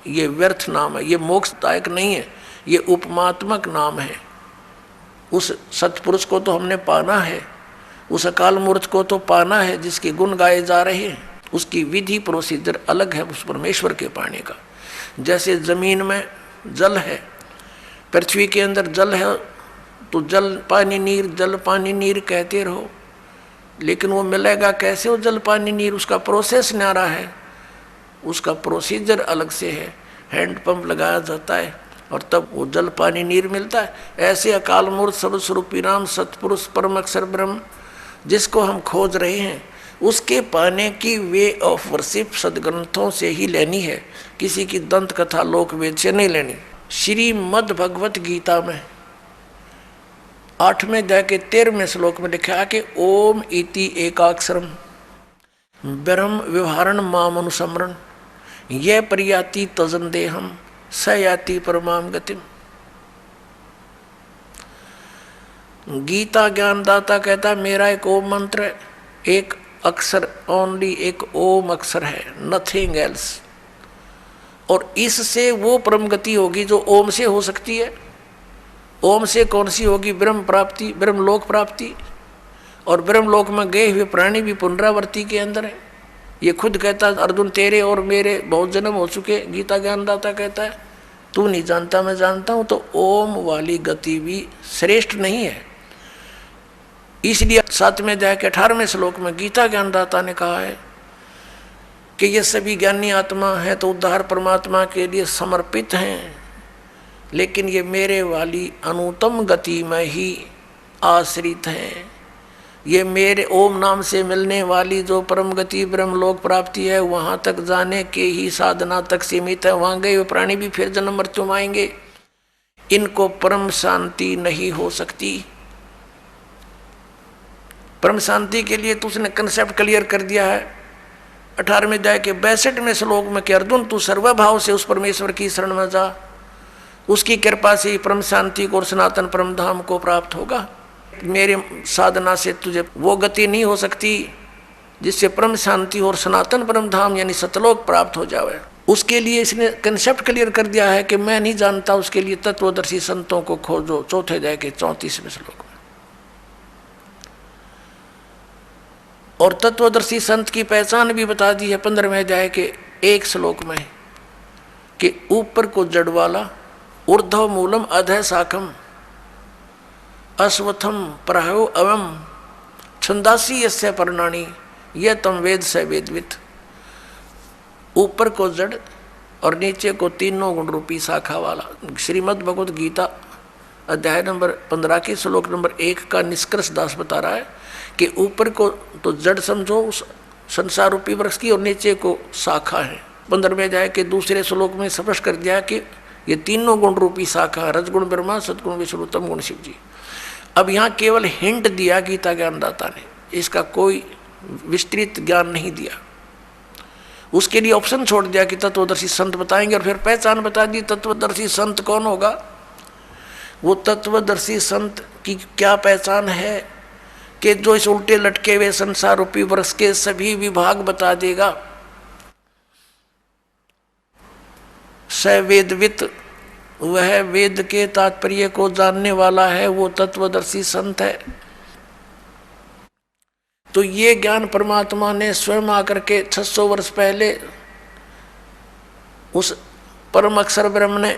ये व्यर्थ नाम है, ये मोक्षदायक नहीं है, ये उपमात्मक नाम है। उस सतपुरुष को तो हमने पाना है, उस अकाल मूर्त को तो पाना है जिसके गुण गाए जा रहे हैं। उसकी विधि प्रोसीजर अलग है उस परमेश्वर के पाने का। जैसे जमीन में जल है, पृथ्वी के अंदर जल है, तो जल पानी नीर, जल पानी नीर कहते रहो, लेकिन वो मिलेगा कैसे वो जल पानी नीर? उसका प्रोसेस न्यारा है, उसका प्रोसीजर अलग से है। हैंड पंप लगाया जाता है और तब वो जल पानी नीर मिलता है। ऐसे अकाल मूर्त सर्वस्वरूपी राम सतपुरुष परम अक्षर ब्रह्म जिसको हम खोज रहे हैं, उसके पाने की वे ऑफ वर्शिप सदग्रंथों से ही लेनी है, किसी की दंत कथा लोक वेद से नहीं लेनी। श्रीमद् भगवत गीता में 8वें अध्याय के 13वें श्लोक में लिखा है कि ओम इति एकाक्षरम ब्रह्म व्यवहारण माम अनुसमरण यह परियाति तजन देहम स याति परमाम गतिम। गीता ज्ञानदाता कहता मेरा एक ओम मंत्र है, एक अक्षर, ओनली एक ओम अक्षर है, नथिंग एल्स, और इससे वो परम गति होगी जो ओम से हो सकती है। ओम से कौन सी होगी? ब्रह्म प्राप्ति, ब्रह्मलोक प्राप्ति। और ब्रह्मलोक में गए हुए प्राणी भी पुनरावृत्ति के अंदर है। ये खुद कहता अर्जुन तेरे और मेरे बहुत जन्म हो चुके, गीता ज्ञानदाता कहता है तू नहीं जानता मैं जानता हूँ। तो ओम वाली गति भी श्रेष्ठ नहीं है। इसलिए 7वें अध्याय के 18वें श्लोक में गीता ज्ञानदाता ने कहा है कि ये सभी ज्ञानी आत्मा है तो उद्धार परमात्मा के लिए समर्पित हैं, लेकिन ये मेरे वाली अनुत्तम गति में ही आश्रित हैं। ये मेरे ओम नाम से मिलने वाली जो परम गति ब्रह्म लोक प्राप्ति है, वहाँ तक जाने के ही साधना तक सीमित है। वहाँ गए हुए प्राणी भी फिर जन्म मृत्यु में आएंगे, इनको परम शांति नहीं हो सकती। परम शांति के लिए तो उसने कंसेप्ट क्लियर कर दिया है 18वें अध्याय के 62वें श्लोक में कि अर्जुन तू सर्वभाव से उस परमेश्वर की शरण में जा, उसकी कृपा से ही परम शांति को और सनातन परम धाम को प्राप्त होगा। मेरे साधना से तुझे वो गति नहीं हो सकती जिससे परम शांति और सनातन परम धाम यानी सतलोक प्राप्त हो जावे। उसके लिए इसने कंसेप्ट क्लियर कर दिया है कि मैं नहीं जानता, उसके लिए तत्वदर्शी संतों को खोजो, चौथे अध्याय के 34वें श्लोक में। और तत्वदर्शी संत की पहचान भी बता दी है 15वें अध्याय के 1 श्लोक में कि ऊपर को जड़ वाला, ऊर्ध्व मूलम अधः शाखम, अश्वत्थम प्रायो अवम, छंदासी यस्य पर्णानि, यह तम वेद से वेदवित। ऊपर को जड़ और नीचे को तीनों गुण रूपी शाखा वाला। श्रीमद् भगवद गीता अध्याय नंबर 15 के श्लोक नंबर 1 का निष्कर्ष दास बता रहा है कि ऊपर को तो जड़ समझो उस संसार रूपी वृक्ष की, और नीचे को शाखा है। 15वें अध्याय के दूसरे श्लोक में स्पष्ट कर दिया कि ये तीनों गुण रूपी शाखा, रजगुण ब्रह्मा, सदगुण विष्णु, तम गुण शिव जी। अब यहाँ केवल हिंट दिया गीता ज्ञानदाता ने, इसका कोई विस्तृत ज्ञान नहीं दिया। उसके लिए ऑप्शन छोड़ दिया कि तत्वदर्शी संत बताएंगे, और फिर पहचान बता दी। तत्वदर्शी संत कौन होगा? वो तत्वदर्शी संत की क्या पहचान है कि जो इस उल्टे लटके हुए संसार रूपी वृक्ष के सभी विभाग बता देगा। स वेदवित, वह वेद के तात्पर्य को जानने वाला है, वो तत्वदर्शी संत है। तो ये ज्ञान परमात्मा ने स्वयं आकर के 600 वर्ष पहले उस परम अक्षर ब्रह्म ने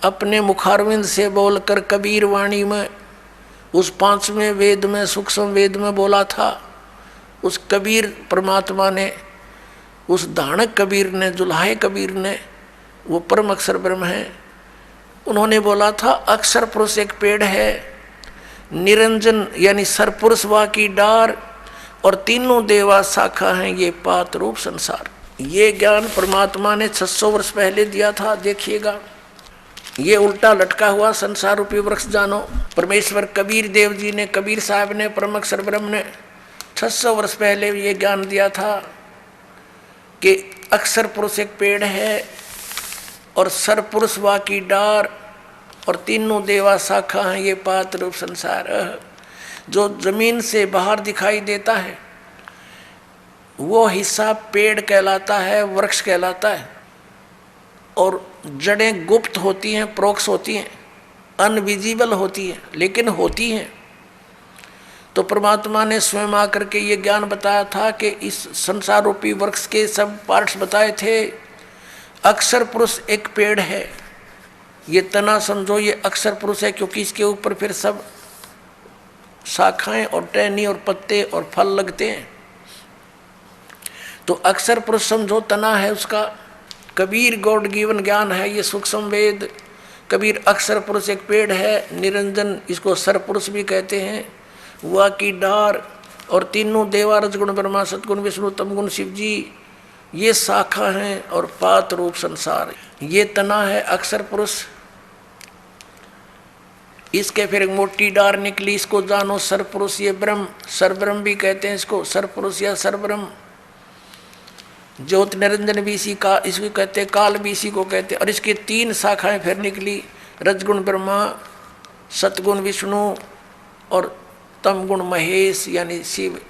अपने मुखारविंद से बोलकर कबीर वाणी में उस 5वें वेद में, सूक्ष्म वेद में बोला था। उस कबीर परमात्मा ने, उस धाणक कबीर ने, जुल्हाए कबीर ने, वो परम अक्षर ब्रह्म है, उन्होंने बोला था अक्षर पुरुष एक पेड़ है, निरंजन यानी सरपुरुष वा की डार, और तीनों देवा शाखा हैं ये पात रूप संसार। ये ज्ञान परमात्मा ने 600 वर्ष पहले दिया था। देखिएगा, ये उल्टा लटका हुआ संसार रूपी वृक्ष जानो। परमेश्वर कबीर देव जी ने, कबीर साहब ने, परम अक्षर ब्रह्म ने 600 वर्ष पहले ये ज्ञान दिया था कि अक्षर पुरुष एक पेड़ है और सरपुरुष वा की डार, और तीनों देवा शाखा हैं ये पात रूप संसार। जो जमीन से बाहर दिखाई देता है वो हिस्सा पेड़ कहलाता है, वृक्ष कहलाता है, और जड़ें गुप्त होती हैं, प्रोक्ष होती हैं, अनविजिबल होती हैं, लेकिन होती हैं। तो परमात्मा ने स्वयं आकर के ये ज्ञान बताया था कि इस संसार रूपी वृक्ष के सब पार्ट्स बताए थे। अक्षर पुरुष एक पेड़ है, ये तना समझो ये अक्षर पुरुष है, क्योंकि इसके ऊपर फिर सब शाखाएं और टहनी और पत्ते और फल लगते हैं। तो अक्षर पुरुष समझो तना है उसका। कबीर गॉड गिवन ज्ञान है ये सूक्ष्म वेद। कबीर अक्षर पुरुष एक पेड़ है, निरंजन इसको सर पुरुष भी कहते हैं, वा की डार, और तीनों देवा, रजगुण ब्रह्मा, सतगुण विष्णु, तमगुण शिव जी, ये शाखा हैं, और पात रूप संसार ये तना है अक्षर पुरुष। इसके फिर एक मोटी डार निकली, इसको जानो सरपुरुष, ये ब्रह्म, सरब्रह्म भी कहते हैं इसको, सरपुरुष या सरब्रह्म। ज्योत निरंजन भी इसी का, इसको कहते हैं, काल भी इसी को कहते हैं। और इसकी 3 शाखाएं फिर निकली, रजगुण ब्रह्मा, सतगुण विष्णु और तमगुण महेश यानी शिव,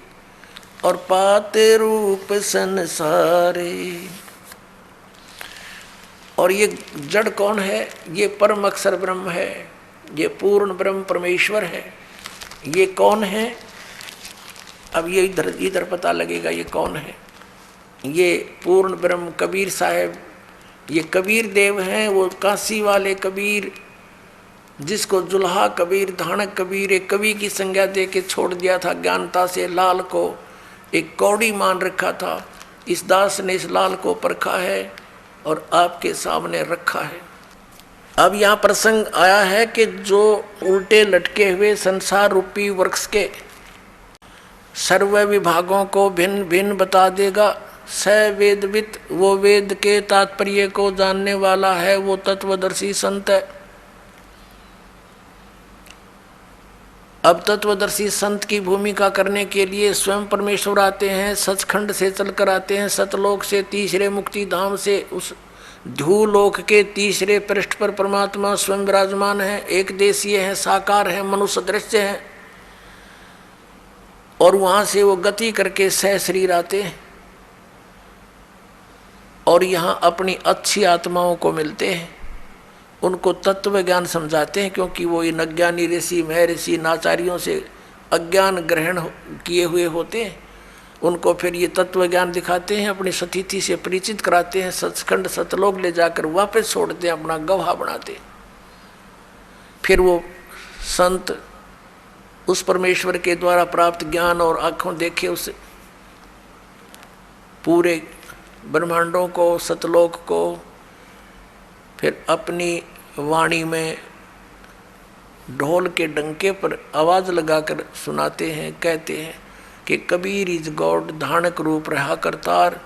और पात रूप संसारे। और ये जड़ कौन है? ये परम अक्षर ब्रह्म है, ये पूर्ण ब्रह्म परमेश्वर है। ये कौन है? अब ये इधर पता लगेगा ये कौन है। ये पूर्ण ब्रह्म कबीर साहब, ये कबीर देव हैं, वो काशी वाले कबीर, जिसको जुल्हा कबीर, धाणक कबीर एक कवि की संज्ञा दे के छोड़ दिया था। ज्ञानता से लाल को एक कौड़ी मान रखा था। इस दास ने इस लाल को परखा है और आपके सामने रखा है। अब यहाँ प्रसंग आया है कि जो उल्टे लटके हुए संसार रूपी वृक्ष के सर्व विभागों को भिन्न भिन्न बता देगा। स वेदवित, वो वेद के तात्पर्य को जानने वाला है, वो तत्वदर्शी संत है। अब तत्वदर्शी संत की भूमिका करने के लिए स्वयं परमेश्वर आते हैं, सचखंड से चलकर आते हैं, सतलोक से तीसरे मुक्ति धाम से उस ध्यूलोक के तीसरे पृष्ठ पर परमात्मा स्वयं विराजमान है, एक देशीय है, साकार है, मनुष्य दृश्य है। और वहां से वो गति करके सह शरीर आते हैं और यहाँ अपनी अच्छी आत्माओं को मिलते हैं, उनको तत्व ज्ञान समझाते हैं, क्योंकि वो इन अज्ञानी ऋषि महर्षि नाचार्यों से अज्ञान ग्रहण किए हुए होते हैं। उनको फिर ये तत्व ज्ञान दिखाते हैं, अपनी सतिथि से परिचित कराते हैं, सचखंड सतलोक ले जाकर वापस छोड़ते हैं, अपना गवाह बनाते हैं। फिर वो संत उस परमेश्वर के द्वारा प्राप्त ज्ञान और आँखों देखे उस पूरे ब्रह्मांडों को, सतलोक को, फिर अपनी वाणी में ढोल के डंके पर आवाज़ लगाकर सुनाते हैं, कहते हैं कि कबीर इज गॉड, धानक रूप रहा करतार,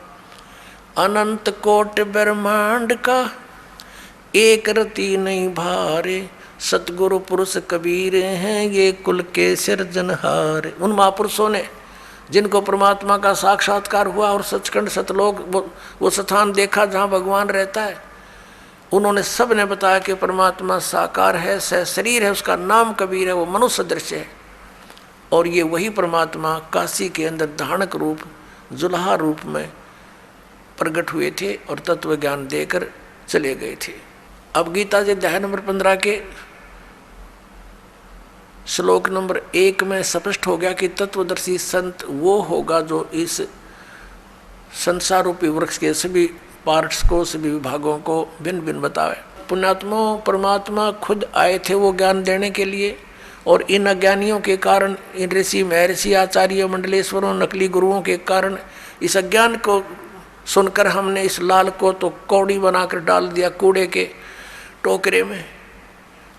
अनंत कोट ब्रह्मांड का एक रति नहीं भारे, सतगुरु पुरुष कबीर हैं ये कुल के सिरजनहार। उन महापुरुषों ने जिनको परमात्मा का साक्षात्कार हुआ और सचखंड सतलोक वो स्थान देखा जहाँ भगवान रहता है, उन्होंने सब ने बताया कि परमात्मा साकार है, सह शरीर है, उसका नाम कबीर है, वो मनुष्य दृश्य है। और ये वही परमात्मा काशी के अंदर धानक रूप जुल्हा रूप में प्रकट हुए थे और तत्व ज्ञान देकर चले गए थे। अब गीता जी अध्याय नंबर 15 के श्लोक नंबर 1 में स्पष्ट हो गया कि तत्वदर्शी संत वो होगा जो इस संसार रूपी वृक्ष के सभी पार्ट्स को, सभी विभागों को भिन्न भिन्न बतावे। पुण्यात्मा परमात्मा खुद आए थे वो ज्ञान देने के लिए, और इन अज्ञानियों के कारण, इन ऋषि महर्षि आचार्य मंडलेश्वरों नकली गुरुओं के कारण इस अज्ञान को सुनकर हमने इस लाल को तो कौड़ी बनाकर डाल दिया कूड़े के टोकरे में,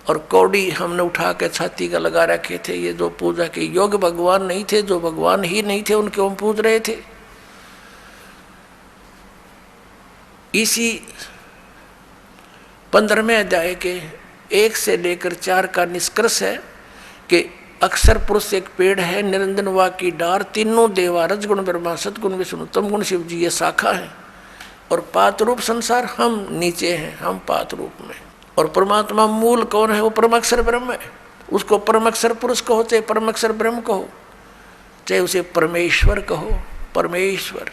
और कौड़ी हमने उठा के छाती का लगा रखे थे। ये जो पूजा के योग्य भगवान नहीं थे, जो भगवान ही नहीं थे, उनके हम पूज रहे थे। इसी 15वें अध्याय के 1 से लेकर 4 का निष्कर्ष है कि अक्षर पुरुष एक पेड़ है, निरंजन वा की डार, तीनों देवा रजगुण ब्रह्मा सतगुण विष्णु तमगुण शिव जी ये शाखा है, और पात रूप संसार हम नीचे हैं, हम पात रूप में। और परमात्मा मूल कौन है? वो परमाक्षर ब्रह्म है। उसको परमाक्षर पुरुष कहो, चाहे परमाक्षर ब्रह्म कहो, चाहे उसे परमेश्वर कहो, परमेश्वर।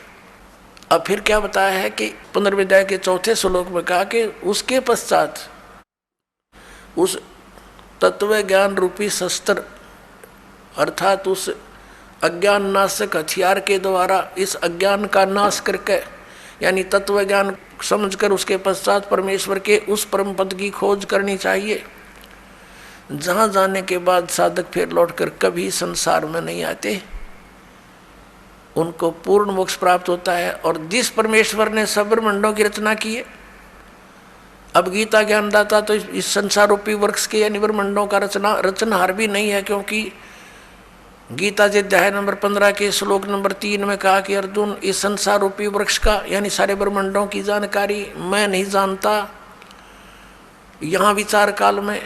अब फिर क्या बताया है कि 15वें अध्याय के 4 श्लोक में कहा कि उसके पश्चात उस तत्व ज्ञान रूपी शस्त्र अर्थात उस अज्ञान नाशक हथियार के द्वारा इस अज्ञान का नाश करके, यानी तत्व ज्ञान समझकर उसके पश्चात परमेश्वर के उस परम पद की खोज करनी चाहिए, जहाँ जाने के बाद साधक फिर लौटकर कभी संसार में नहीं आते, उनको पूर्ण मोक्ष प्राप्त होता है। और जिस परमेश्वर ने सब ब्रह्मांडों की रचना की है, अब गीता ज्ञानदाता तो इस संसार रूपी वृक्ष के यानी ब्रह्मांडों का रचनहार भी नहीं है, क्योंकि गीता जी अध्याय नंबर 15 के श्लोक नंबर 3 में कहा कि अर्जुन, इस संसार रूपी वृक्ष का यानी सारे ब्रह्मांडों की जानकारी मैं नहीं जानता। यहाँ विचार काल में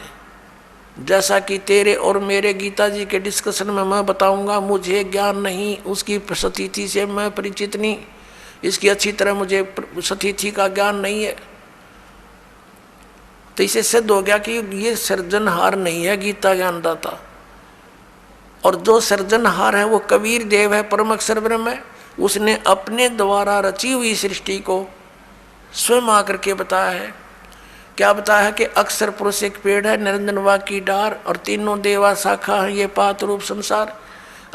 जैसा कि तेरे और मेरे गीता जी के डिस्कशन में मैं बताऊंगा, मुझे ज्ञान नहीं, उसकी सतिथि से मैं परिचित नहीं, इसकी अच्छी तरह मुझे सतिथि का ज्ञान नहीं है। तो इसे सिद्ध हो गया कि ये सृजनहार नहीं है गीता ज्ञानदाता, और जो सृजनहार है वो कबीर देव है, परम अक्षर ब्रह्म है। उसने अपने द्वारा रची हुई सृष्टि को स्वयं आकर के बताया है। क्या बताया है कि अक्षर पुरुष एक पेड़ है, निरंजन वा की डार, और तीनों देवा शाखा है, ये पात रूप संसार।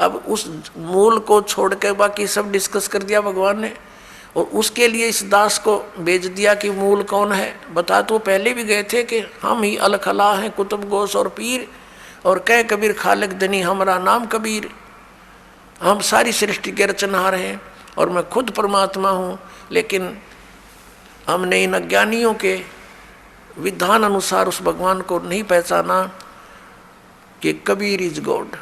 अब उस मूल को छोड़ के बाकी सब डिस्कस कर दिया भगवान ने, और उसके लिए इस दास को भेज दिया कि मूल कौन है। बता तो पहले भी गए थे कि हम ही अलखला हैं, कुतुब गोस और पीर, और कह कबीर खालिक धनी हमारा नाम कबीर। हम सारी सृष्टि के रचनहार हैं और मैं खुद परमात्मा हूँ, लेकिन हमने इन अज्ञानियों के विधान अनुसार उस भगवान को नहीं पहचाना कि कबीर इज गॉड।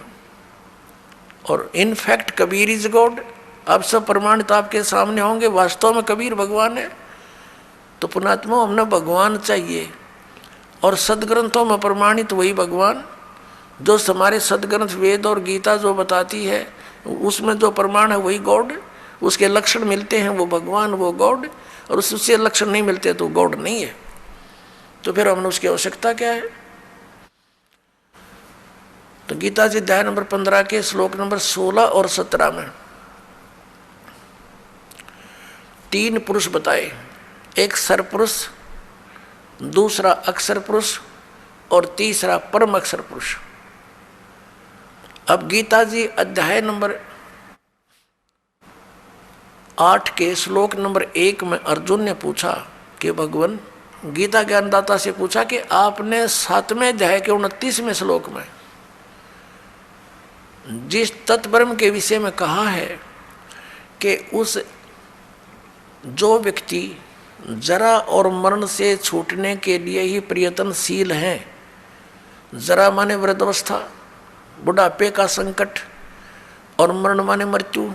और इनफैक्ट कबीर इज गॉड। अब सब प्रमाणित आपके सामने होंगे, वास्तव में कबीर भगवान है। तो पुणात्मा हमने भगवान चाहिए, और सदग्रंथों में प्रमाणित वही भगवान जो हमारे सदग्रंथ वेद और गीता जो बताती है, उसमें जो प्रमाण है वही गॉड। उसके लक्षण मिलते हैं वो भगवान, वो गॉड, और उससे लक्षण नहीं मिलते तो गॉड नहीं है। तो फिर हमने उसकी आवश्यकता क्या है? तो गीता जी अध्याय नंबर 15 के श्लोक नंबर 16 और 17 में 3 पुरुष बताए, एक सरपुरुष, दूसरा अक्षर पुरुष और तीसरा परम अक्षर पुरुष। अब गीता जी अध्याय नंबर 8 के श्लोक नंबर 1 में अर्जुन ने पूछा कि भगवान, गीता ज्ञानदाता से पूछा कि आपने 7वें अध्याय के 29वें श्लोक में जिस तत्ब्रह्म के विषय में कहा है कि उस जो व्यक्ति जरा और मरण से छूटने के लिए ही प्रयत्नशील हैं, जरा माने वृद्धावस्था, बुढ़ापे का संकट, और मरण माने मृत्यु,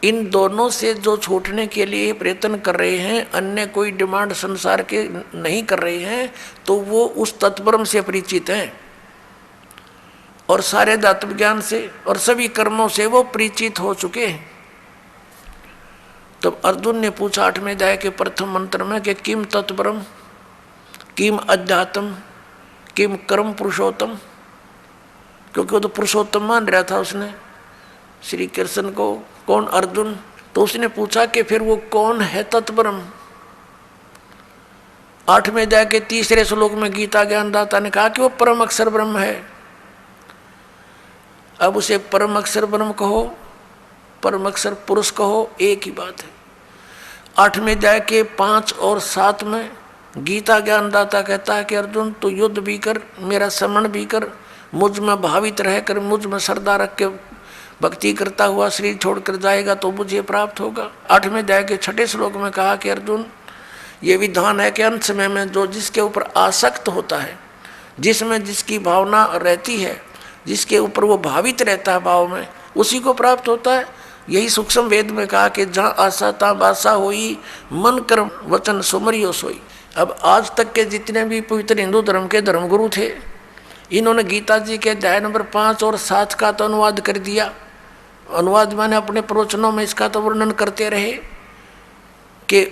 इन दोनों से जो छूटने के लिए प्रयत्न कर रहे हैं, अन्य कोई डिमांड संसार के नहीं कर रहे हैं, तो वो उस तत्ब्रह्म से परिचित हैं और सारे आत्म ज्ञान से और सभी कर्मों से वो परिचित हो चुके हैं। तब अर्जुन ने पूछा 8वें अध्याय के प्रथम मंत्र में कि किम तत्ब्रह्म, किम अध्यात्म, किम कर्म पुरुषोत्तम, क्योंकि वो तो पुरुषोत्तम मान रहा था उसने श्री कृष्ण को। कौन? अर्जुन। तो उसने पूछा कि फिर वो कौन है तत्ब्रह्म? 8वें अध्याय के 3 श्लोक में गीता ज्ञानदाता ने कहा कि वो परम अक्षर ब्रह्म है। अब उसे परम अक्षर ब्रह्म कहो, परम अक्षर पुरुष कहो, एक ही बात है। 8वें अध्याय के 5 और 7 में गीता ज्ञानदाता कहता है कि अर्जुन तू युद्ध भी कर, मेरा स्मरण भी कर, मुझ में भावित रहकर मुझ में श्रद्धा रख के भक्ति करता हुआ शरीर छोड़कर जाएगा तो मुझे प्राप्त होगा। 8वें अध्याय के 6 श्लोक में कहा कि अर्जुन ये विधान है कि अंत समय में जो जिसके ऊपर आसक्त होता है, जिसमें जिसकी भावना रहती है, जिसके ऊपर वो भावित रहता है भाव में, उसी को प्राप्त होता है। यही सूक्ष्म वेद में कहा कि जहाँ आशा ता बासा होई, मन कर्म वचन सुमरियो सोई। अब आज तक के जितने भी पवित्र हिंदू धर्म के धर्मगुरु थे, इन्होंने गीता जी के अध्याय नंबर 5 और 7 का तो अनुवाद कर दिया। अनुवाद माने अपने प्रवचनों में इसका तो वर्णन करते रहे कि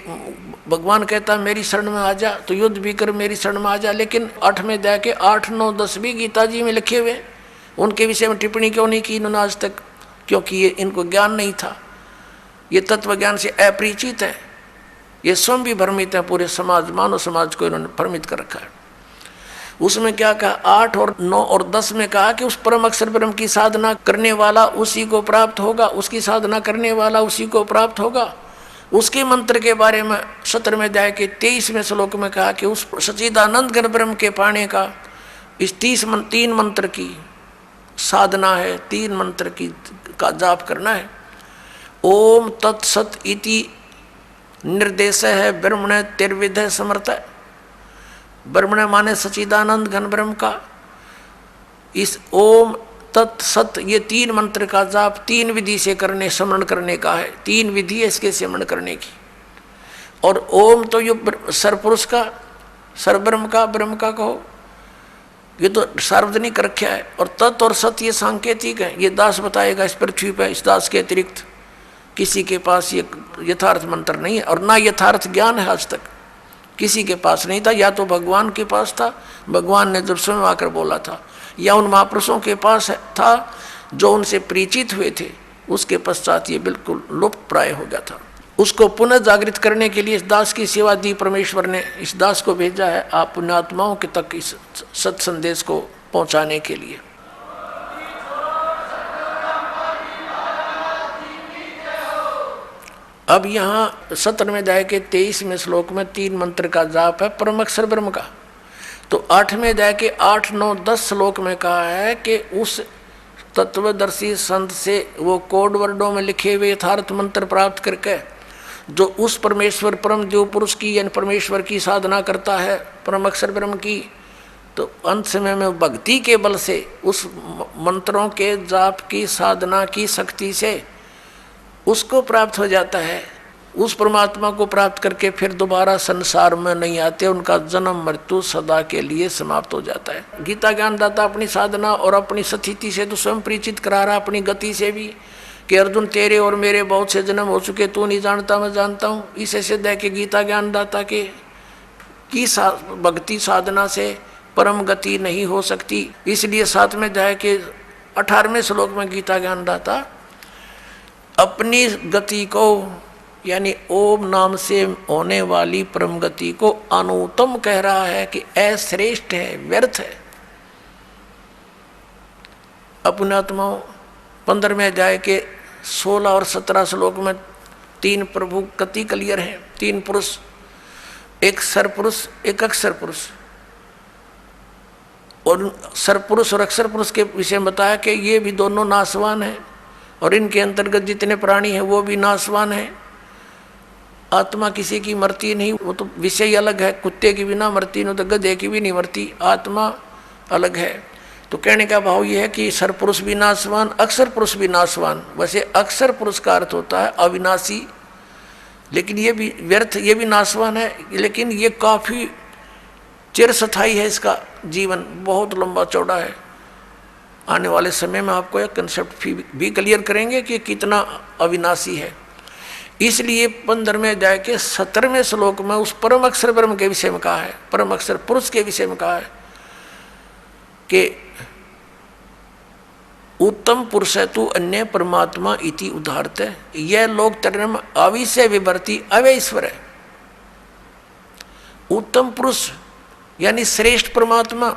भगवान कहता मेरी शरण में आ जा, तो युद्ध भी कर मेरी शरण में आ जा। लेकिन 8वें अध्याय के 8, 9, 10 भी गीता जी में लिखे हुए, उनके विषय में टिप्पणी क्यों नहीं की इन्होंने आज तक? क्योंकि ये इनको ज्ञान नहीं था, ये तत्व ज्ञान से अपरिचित है, ये स्वयं भी भ्रमित है, पूरे समाज मानव समाज को इन्होंने भ्रमित कर रखा है। उसमें क्या कहा? 8 और 9 और 10 में कहा कि उस परम अक्षर ब्रह्म की साधना करने वाला उसी को प्राप्त होगा, उसकी साधना करने वाला उसी को प्राप्त होगा। उसके मंत्र के बारे में 17वें अध्याय के 23वें श्लोक में कहा कि उस सच्चिदानंद घन ब्रह्म के पाने का इस 3 मंत्र की साधना है, 3 मंत्र की का जाप करना है। ओम तत्सत इति निर्देश है ब्रह्मण तिर्विध समर्थ। ब्रह्मण माने सच्चिदानंद घन ब्रह्म का, इस ओम तत्सत ये 3 मंत्र का जाप 3 विधि से करने, स्मरण करने का है। 3 विधि है इसके स्मरण करने की। और ओम तो ये सरपुरुष का, सरब्रह्म का, ब्रह्म का कहो, ये तो सार्वजनिक रखा है। और तत् और सत ये सांकेतिक है, ये दास बताएगा इस पृथ्वी पर। इस दास के अतिरिक्त किसी के पास ये यथार्थ मंत्र नहीं है, और ना यथार्थ ज्ञान है आज तक किसी के पास नहीं था। या तो भगवान के पास था, भगवान ने जब स्वयं आकर बोला था, या उन महापुरुषों के पास था जो उनसे परिचित हुए थे, उसके पश्चात ये बिल्कुल लुप्त प्राय हो गया था। उसको पुनः जागृत करने के लिए इस दास की सेवा दी परमेश्वर ने। इस दास को भेजा है आप पुण्यात्माओं के तक इस सत संदेश को पहुंचाने के लिए। अब यहाँ 17वें अध्याय के 23वें श्लोक में 3 मंत्र का जाप है परम अक्षर ब्रह्म का। तो 8वें अध्याय के 8, 9, 10 श्लोक में कहा है कि उस तत्वदर्शी संत से वो कोड वर्डों में लिखे हुए यथार्थ मंत्र प्राप्त करके जो उस परमेश्वर परम जो पुरुष की यानी परमेश्वर की साधना करता है, परम अक्षर ब्रह्म की, तो अंत समय में भक्ति के बल से उस मंत्रों के जाप की साधना की शक्ति से उसको प्राप्त हो जाता है। उस परमात्मा को प्राप्त करके फिर दोबारा संसार में नहीं आते, उनका जन्म मृत्यु सदा के लिए समाप्त हो जाता है। गीता ज्ञानदाता अपनी साधना और अपनी स्थिति से तो स्वयं परिचित करा रहा, अपनी गति से भी, कि अर्जुन तेरे और मेरे बहुत से जन्म हो चुके, तू नहीं जानता मैं जानता हूँ। इसे सिद्ध है कि गीता ज्ञानदाता की भक्ति साधना से परम गति नहीं हो सकती। इसलिए 7वें अध्याय के 18वें श्लोक में गीता ज्ञानदाता अपनी गति को यानी ओम नाम से होने वाली परम गति को अनुत्तम कह रहा है कि अश्रेष्ठ है, व्यर्थ है। अपनात्माओं 15वें अध्याय के 16 और 17 श्लोक में 3 प्रभु गति क्लियर है, 3 पुरुष, एक सरपुरुष एक अक्षर पुरुष। और सरपुरुष और अक्षर पुरुष के विषय में बताया कि ये भी दोनों नाशवान हैं और इनके अंतर्गत जितने प्राणी हैं वो भी नाशवान हैं। आत्मा किसी की मरती नहीं, वो तो विषय अलग है, कुत्ते की भी ना मरती, न तो गधे की भी नहीं मरती, आत्मा अलग है। तो कहने का भाव ये है कि सरपुरुष भी नाशवान, अक्षर पुरुष भी नाशवान। वैसे अक्षर पुरुष का अर्थ होता है अविनाशी, लेकिन ये भी व्यर्थ, ये भी नाशवान है, लेकिन ये काफ़ी चिरस्थायी है, इसका जीवन बहुत लंबा चौड़ा है। आने वाले समय में आपको यह कंसेप्ट भी क्लियर करेंगे कि कितना अविनाशी है। इसलिए 15वें अध्याय के 17वें श्लोक में उस परम अक्षर ब्रह्म के विषय में कहा है, परम अक्षर पुरुष के विषय में कहा है कि उत्तम पुरुष है तू अन्य परमात्मा इति उदाहरत है, यह लोक तरम अविषय विवर्ती अव्यय ईश्वर है। उत्तम पुरुष यानी श्रेष्ठ परमात्मा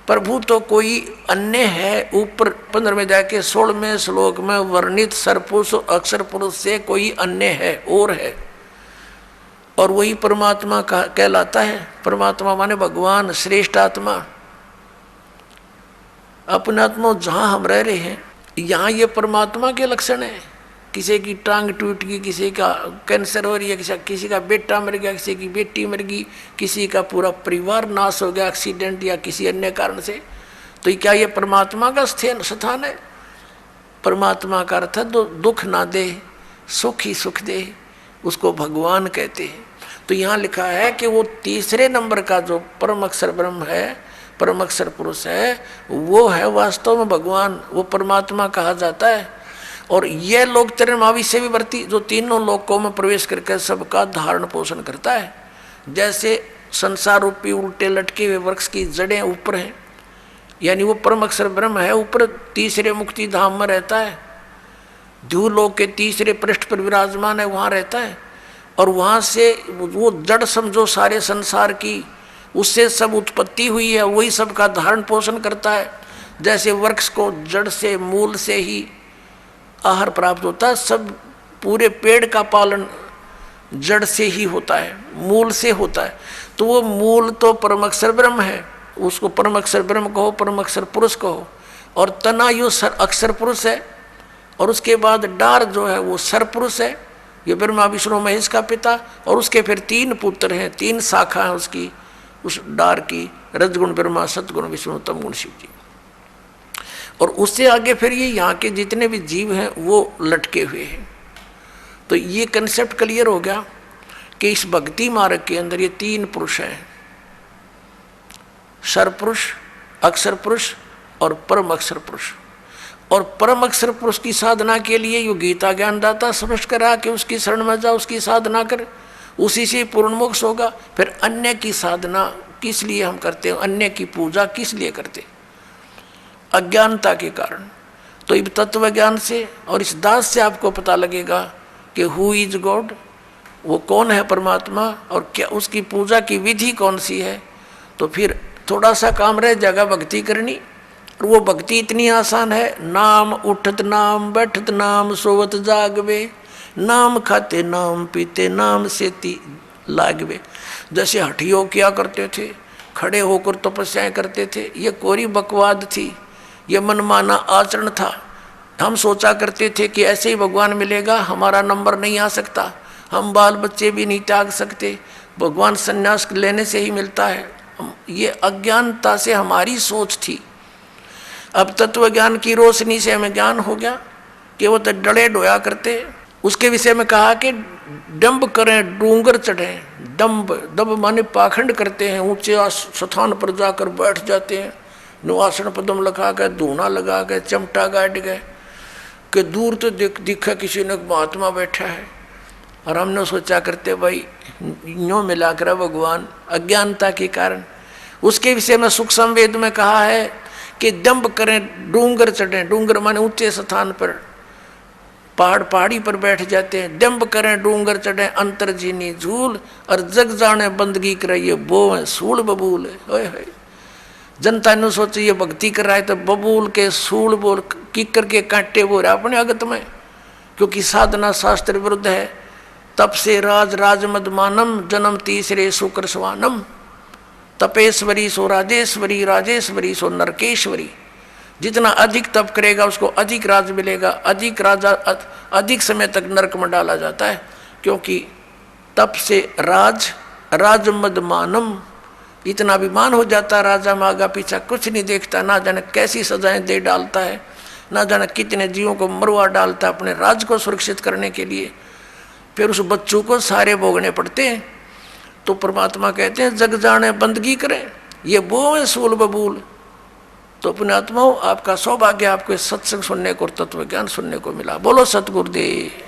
प्रभु तो कोई अन्य है। ऊपर 15वें अध्याय के 16वें श्लोक में वर्णित सरपुरुष अक्षर पुरुष से कोई अन्य है और है, और वही परमात्मा का कहलाता है। परमात्मा माने भगवान, श्रेष्ठ आत्मा। अपने आत्मा जहाँ हम रह रहे हैं यहाँ ये परमात्मा के लक्षण है। किसी की टांग टूट गई, किसी का कैंसर हो रही है, किसी का बेटा मर गया, किसी की बेटी मर गई, किसी का पूरा परिवार नाश हो गया एक्सीडेंट या किसी अन्य कारण से, तो क्या ये परमात्मा का स्थान है? परमात्मा का अर्थ है दुख ना दे, सुख ही सुख दे, उसको भगवान कहते हैं। तो यहाँ लिखा है कि वो तीसरे नंबर का जो परम अक्षर ब्रह्म है, परम अक्षर पुरुष है, वो है वास्तव में भगवान, वो परमात्मा कहा जाता है। और यह लोक चरण अविषय विवर्ती, जो तीनों लोकों में प्रवेश करके सबका धारण पोषण करता है। जैसे संसार रूपी उल्टे लटके हुए वृक्ष की जड़ें ऊपर हैं, यानी वो परम अक्षर ब्रह्म है, ऊपर तीसरे मुक्ति धाम में रहता है, ध्रुवलोक के तीसरे पृष्ठ पर विराजमान है, वहाँ रहता है। और वहाँ से वो जड़ समझो सारे संसार की, उससे सब उत्पत्ति हुई है, वही सबका धारण पोषण करता है। जैसे वृक्ष को जड़ से मूल से ही आहार प्राप्त होता है, सब पूरे पेड़ का पालन जड़ से ही होता है, मूल से होता है। तो वो मूल तो परम अक्षर ब्रह्म है, उसको परम अक्षर ब्रह्म कहो, परम अक्षर पुरुष कहो। और तनायु अक्षर पुरुष है, और उसके बाद डार जो है वो सर पुरुष है, ये ब्रह्मा विष्णु महेश का पिता। और उसके फिर 3 पुत्र हैं, 3 शाखा है उसकी, उस डार की, रजगुण ब्रह्मा, सतगुण विष्णु, तमगुण शिव जी। और उससे आगे फिर ये यहाँ के जितने भी जीव हैं वो लटके हुए हैं। तो ये कंसेप्ट क्लियर हो गया कि इस भक्ति मार्ग के अंदर ये 3 पुरुष हैं, सरपुरुष, अक्षर पुरुष और परम अक्षर पुरुष। और परम अक्षर पुरुष की साधना के लिए यो गीता ज्ञानदाता स्पष्ट करा कि उसकी शरण में जा, उसकी साधना कर, उसी से पूर्ण मोक्ष होगा। फिर अन्य की साधना किस लिए हम करते हैं, अन्य की पूजा किस लिए करते हैं? अज्ञानता के कारण। तो इस तत्व ज्ञान से और इस दास से आपको पता लगेगा कि हु इज गॉड, वो कौन है परमात्मा, और क्या उसकी पूजा की विधि कौन सी है। तो फिर थोड़ा सा काम रह जाएगा भक्ति करनी। और वो भक्ति इतनी आसान है, नाम उठत नाम बैठत नाम सोवत जागवे, नाम खाते नाम पीते नाम सेती लागवे। जैसे हठियों किया करते थे, खड़े होकर तपस्याएं करते थे, ये कोरी बकवाद थी, ये मनमाना आचरण था। हम सोचा करते थे कि ऐसे ही भगवान मिलेगा, हमारा नंबर नहीं आ सकता, हम बाल बच्चे भी नहीं त्याग सकते, भगवान संन्यास लेने से ही मिलता है। ये अज्ञानता से हमारी सोच थी। अब तत्व ज्ञान की रोशनी से हमें ज्ञान हो गया कि वो तो डले डोया करते। उसके विषय में कहा कि डंब करें डूंगर चढ़ें। डंब दब माने पाखंड करते हैं, ऊंचे स्थान पर जाकर बैठ जाते हैं, नुआसन पदम लगा के धूना लगा के चमटा गाड़ गए कि दूर तो दिखा किसी ने महात्मा बैठा है। और हमने सोचा करते भाई यूँ मिला कर भगवान अज्ञानता के कारण। उसके विषय में सुख संवेद में कहा है कि डंब करें डूंगर चढ़ें। डूंगर माने ऊंचे स्थान पर, पहाड़ी पर बैठ जाते हैं। डंब करें डूंगर चढ़ें अंतर्जीनी झूल, और जग जाने बंदगी कराइए वो है सूल बबूल है। जनता ने सोचे ये भक्ति कर रहा है तो बबूल के सूल बोल किकर के कांटे वो रहा अपने अगत में, क्योंकि साधना शास्त्र विरुद्ध है। तप से राज राजमद मानम, जन्म तीसरे शुक्र स्वानम। तपेश्वरी सो राजेश्वरी, राजेश्वरी सो नरकेश्वरी। जितना अधिक तप करेगा उसको अधिक राज मिलेगा, अधिक राजा अधिक समय तक नरक में डाला जाता है। क्योंकि तप से राज राजमद मानम, इतना अभिमान हो जाता राजा में, आगा पीछा कुछ नहीं देखता, ना जाने कैसी सजाएं दे डालता है, ना जाने कितने जीवों को मरवा डालता है अपने राज को सुरक्षित करने के लिए। फिर उस बच्चों को सारे भोगने पड़ते हैं। तो परमात्मा कहते हैं जग जाने बंदगी करें, ये वो है सूल बबूल। तो अपने आत्माओं आपका सौभाग्य, आपको सत्संग सुनने को और तत्व ज्ञान सुनने को मिला। बोलो सतगुरुदेव।